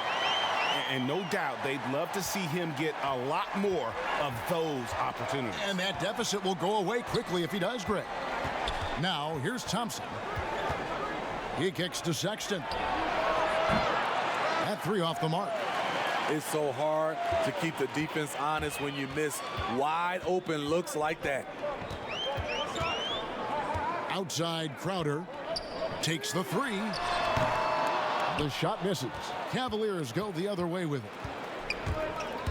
And no doubt they'd love to see him get a lot more of those opportunities. And that deficit will go away quickly if he does, Greg. Now, here's Thompson. He kicks to Sexton. That 3 off the mark. It's so hard to keep the defense honest when you miss wide open looks like that. Outside Crowder takes the 3. The shot misses. Cavaliers go the other way with it.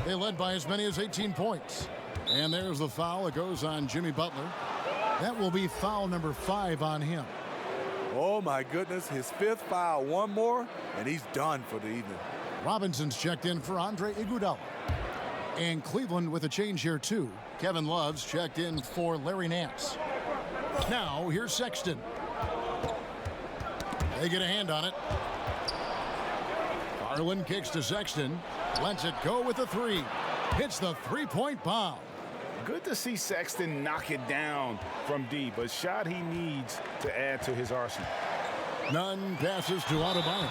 They led by as many as 18 points. And there's the foul. It goes on Jimmy Butler. That will be foul number 5 on him. Oh, my goodness. His 5th foul. One more, and he's done for the evening. Robinson's checked in for Andre Iguodala. And Cleveland with a change here, too. Kevin Love's checked in for Larry Nance. Now, here's Sexton. They get a hand on it. Garland kicks to Sexton. Lets it go with the 3. Hits the three-point bomb. Good to see Sexton knock it down from deep. A shot he needs to add to his arsenal. Nunn passes to Adebayo.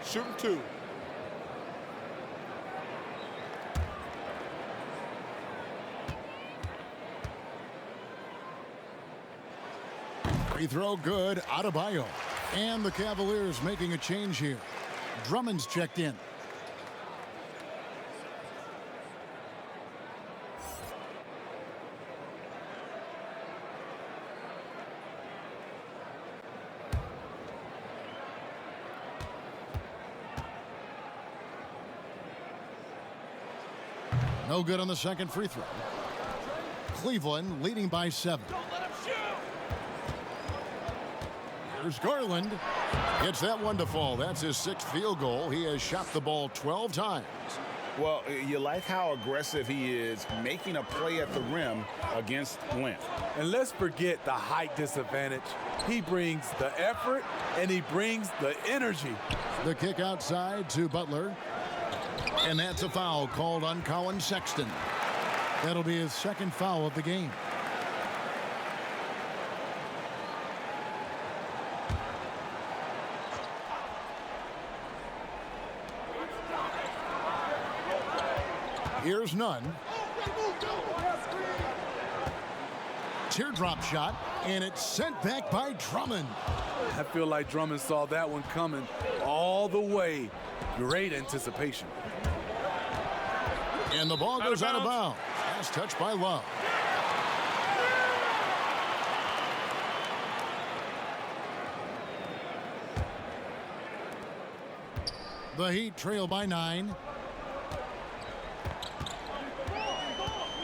Shooting 2. Free throw good. Adebayo. And the Cavaliers making a change here. Drummond's checked in. No good on the second free throw. Cleveland leading by 7. Here's Garland. Gets that one to fall. That's his 6th field goal. He has shot the ball 12 times. Well, you like how aggressive he is making a play at the rim against length. And let's forget the height disadvantage. He brings the effort and he brings the energy. The kick outside to Butler. And that's a foul called on Colin Sexton. That'll be his 2nd foul of the game. Here's Nunn. Teardrop shot. And it's sent back by Drummond. I feel like Drummond saw that one coming all the way. Great anticipation. And the ball goes out of bounds. Last touch by Love. The Heat trail by 9.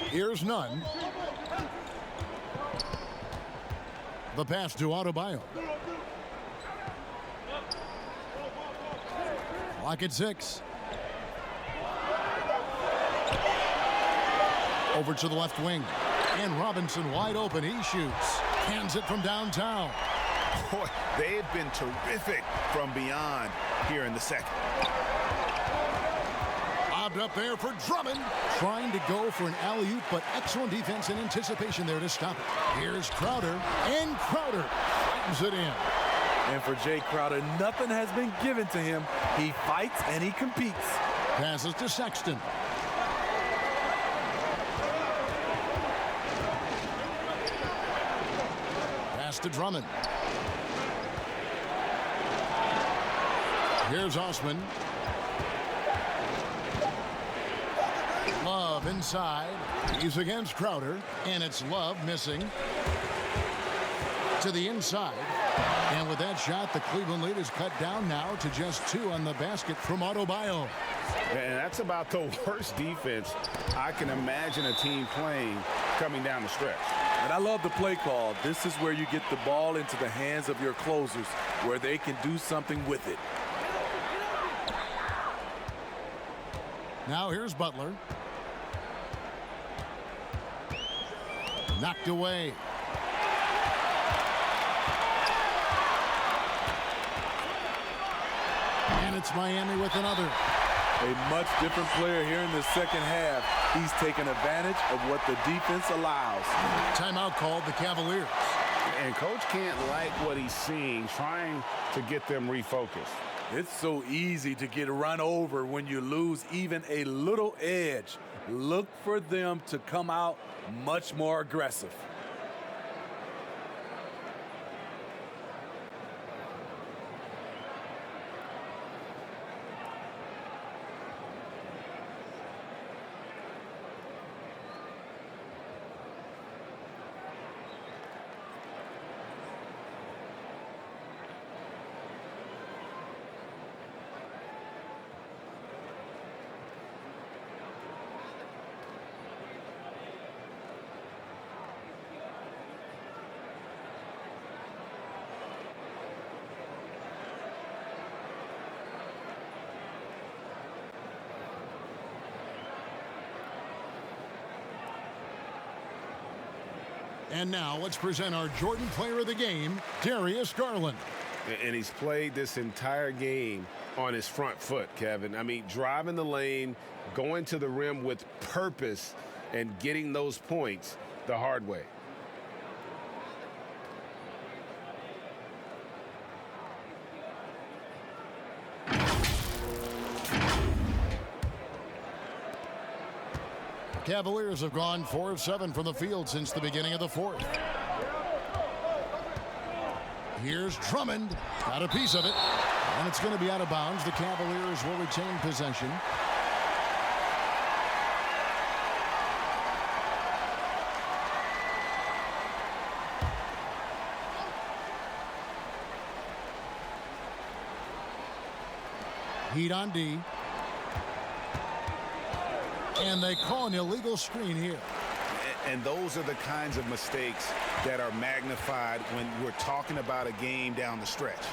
Here's Nunn. The pass to Adebayo. Clock at 6. Over to the left wing. And Robinson wide open. He shoots. Hands it from downtown. Boy, they've been terrific from beyond here in the second. Lobbed up there for Drummond. Trying to go for an alley-oop, but excellent defense and anticipation there to stop it. Here's Crowder. And Crowder flattens it in. And for Jay Crowder, nothing has been given to him. He fights and he competes. Passes to Sexton. Pass to Drummond. Here's Osman. Love inside. He's against Crowder. And it's Love missing. To the inside. And with that shot, the Cleveland lead is cut down now to just 2 on the basket from Adebayo. And that's about the worst defense I can imagine a team playing coming down the stretch. And I love the play call. This is where you get the ball into the hands of your closers, where they can do something with it. Now here's Butler. Knocked away. And it's Miami with another. A much different player here in the second half. He's taken advantage of what the defense allows. Timeout called the Cavaliers. And coach can't like what he's seeing, trying to get them refocused. It's so easy to get run over when you lose even a little edge. Look for them to come out much more aggressive. And now let's present our Jordan Player of the Game, Darius Garland. And he's played this entire game on his front foot, Kevin. I mean, driving the lane, going to the rim with purpose, and getting those points the hard way. Cavaliers have gone 4 of 7 from the field since the beginning of the fourth. Here's Drummond. Got a piece of it. And it's going to be out of bounds. The Cavaliers will retain possession. Heat on D. And they call an illegal screen here. And those are the kinds of mistakes that are magnified when we're talking about a game down the stretch.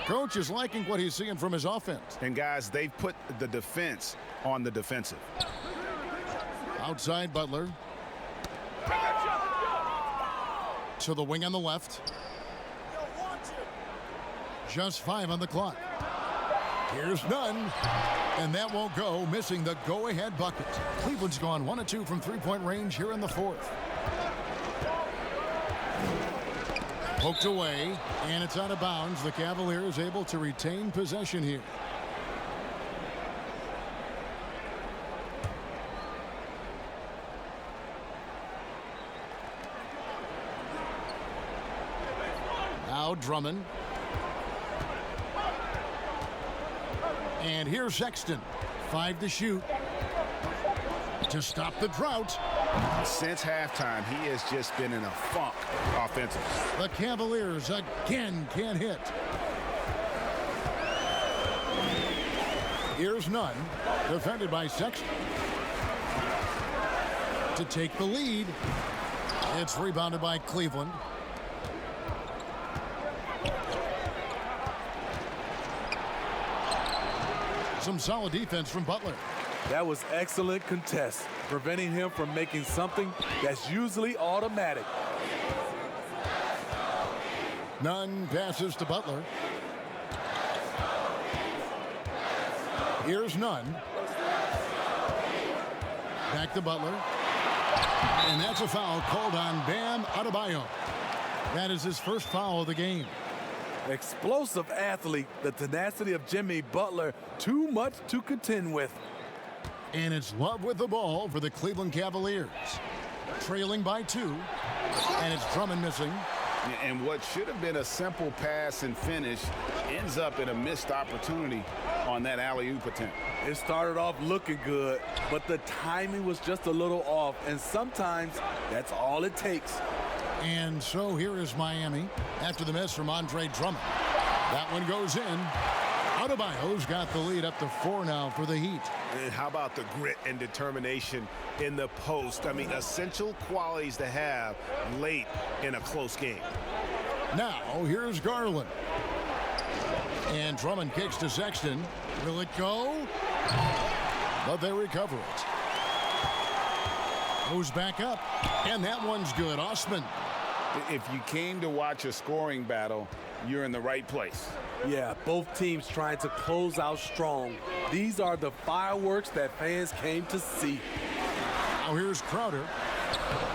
Coach is liking what he's seeing from his offense. And guys, they've put the defense on the defensive. Outside Butler. To the wing on the left. Just 5 on the clock. Here's Nunn. And that won't go, missing the go-ahead bucket. Cleveland's gone 1 of 2 from three-point range here in the fourth. Poked away, and it's out of bounds. The Cavaliers able to retain possession here. Drummond. And here's Sexton. 5 to shoot. To stop the drought. Since halftime, he has just been in a funk offensively. The Cavaliers again can't hit. Here's Nunn, defended by Sexton. To take the lead. It's rebounded by Cleveland. Some solid defense from Butler. That was excellent contest, preventing him from making something that's usually automatic. Nunn passes to Butler. Here's Nunn. Back to Butler. And that's a foul called on Bam Adebayo. That is his first foul of the game. Explosive athlete, the tenacity of Jimmy Butler, too much to contend with. And it's Love with the ball for the Cleveland Cavaliers. Trailing by 2. And it's Drummond missing. And what should have been a simple pass and finish ends up in a missed opportunity on that alley-oop attempt. It started off looking good, but the timing was just a little off, and sometimes that's all it takes. And so here is Miami after the miss from Andre Drummond. That one goes in. Adebayo's got the lead up to 4 now for the Heat. And how about the grit and determination in the post? I mean, essential qualities to have late in a close game. Now, here's Garland. And Drummond kicks to Sexton. Will it go? But they recover it. Goes back up. And that one's good. Osman. If you came to watch a scoring battle, you're in the right place. Yeah, both teams trying to close out strong. These are the fireworks that fans came to see. Now here's Crowder.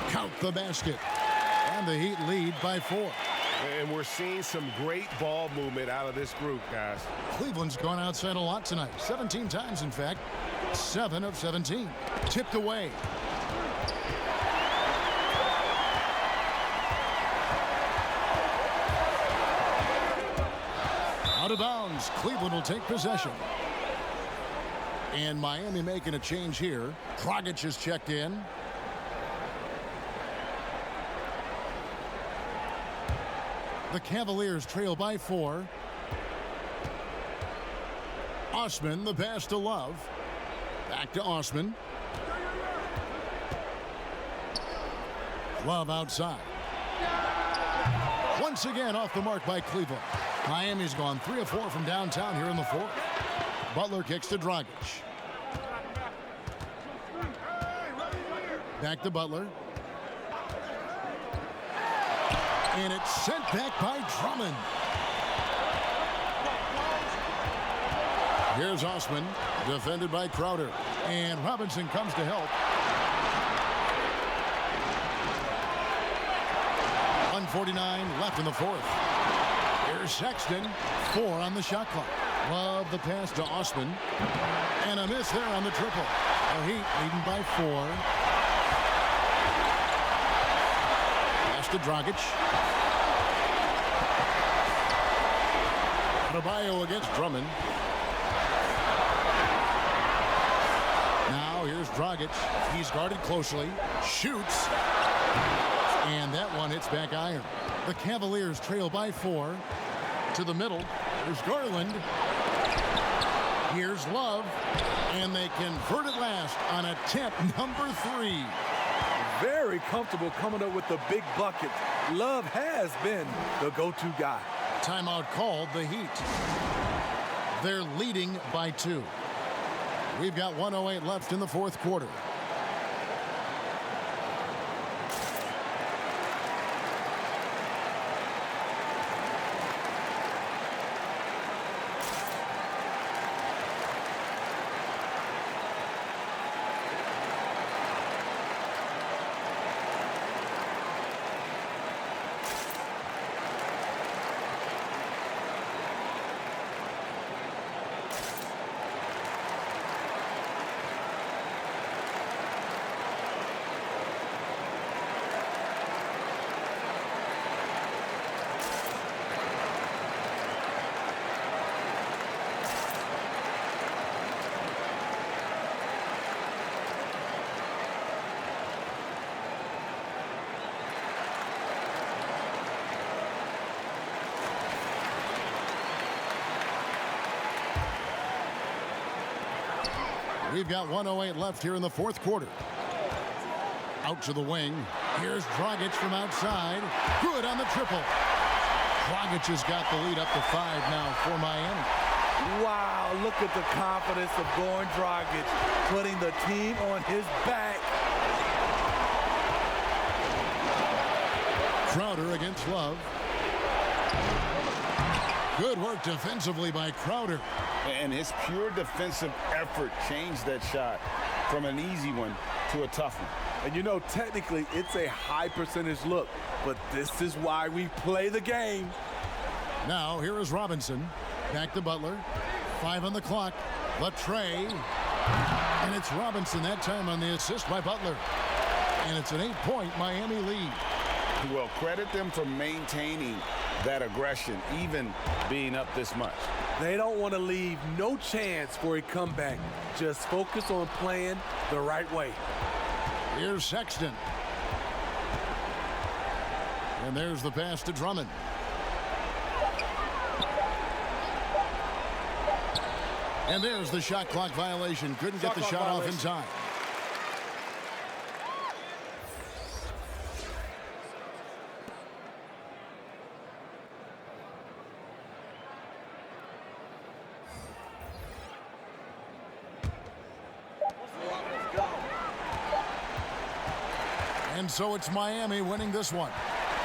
Count the basket. And the Heat lead by 4. And we're seeing some great ball movement out of this group, guys. Cleveland's gone outside a lot tonight. 17 times, in fact. 7 of 17. Tipped away. Out of bounds. Cleveland will take possession. And Miami making a change here. Dragic is checked in. The Cavaliers trail by 4. Osman, the pass to Love. Back to Osman. Love outside. Once again off the mark by Cleveland. Miami's gone 3 of 4 from downtown here in the 4th. Butler kicks to Dragic. Back to Butler. And it's sent back by Drummond. Here's Osman, defended by Crowder. And Robinson comes to help. 1:49 left in the 4th. Here's Sexton. 4 on the shot clock. Love the pass to Osman. And a miss there on the triple. The Heat leading by 4. Pass to Dragic. Adebayo against Drummond. Now here's Dragic. He's guarded closely. Shoots. And that one hits back iron. The Cavaliers trail by 4. To the middle. There's Garland. Here's Love. And they convert it last on attempt number 3. Very comfortable coming up with the big bucket. Love has been the go-to guy. Timeout called, the Heat. They're leading by 2. We've got 1:08 left in the 4th quarter. We've got 1:08 left here in the fourth quarter. Out to the wing. Here's Dragic from outside. Good on the triple. Dragic has got the lead up to 5 now for Miami. Wow, look at the confidence of Goran Dragic, putting the team on his back. Crowder against Love. Good work defensively by Crowder. And his pure defensive effort changed that shot from an easy one to a tough one. And you know, technically, it's a high percentage look, but this is why we play the game. Now, here is Robinson. Back to Butler. 5 on the clock. Latrey. And it's Robinson that time on the assist by Butler. And it's an 8-point Miami lead. Well, credit them for maintaining that aggression, even being up this much. They don't want to leave no chance for a comeback. Just focus on playing the right way. Here's Sexton. And there's the pass to Drummond. And there's the shot clock violation. Couldn't get the shot off in time. And so it's Miami winning this one.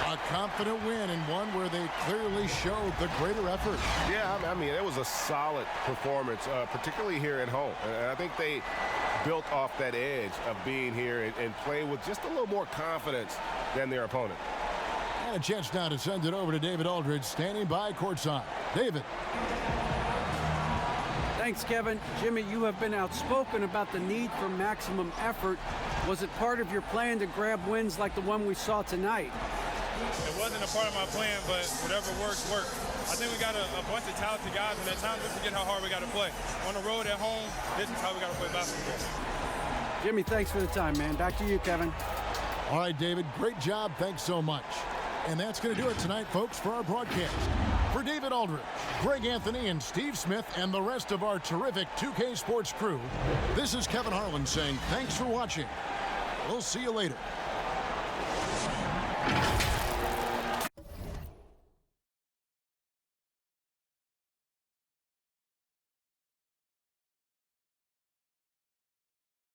A confident win and one where they clearly showed the greater effort. Yeah, I mean, it was a solid performance, particularly here at home. And I think they built off that edge of being here and playing with just a little more confidence than their opponent. And a chance now to send it over to David Aldridge, standing by courtside. David. Thanks, Kevin. Jimmy, you have been outspoken about the need for maximum effort. Was it part of your plan to grab wins like the one we saw tonight? It wasn't a part of my plan, but whatever works. I think we got a bunch of talented guys, and at times we forget how hard we got to play. On the road, at home, this is how we got to play basketball. Jimmy, thanks for the time, man. Back to you, Kevin. All right, David, great job. Thanks so much. And that's going to do it tonight, folks, for our broadcast. For David Aldridge, Greg Anthony, and Steve Smith, and the rest of our terrific 2K Sports crew, this is Kevin Harlan saying thanks for watching. We'll see you later.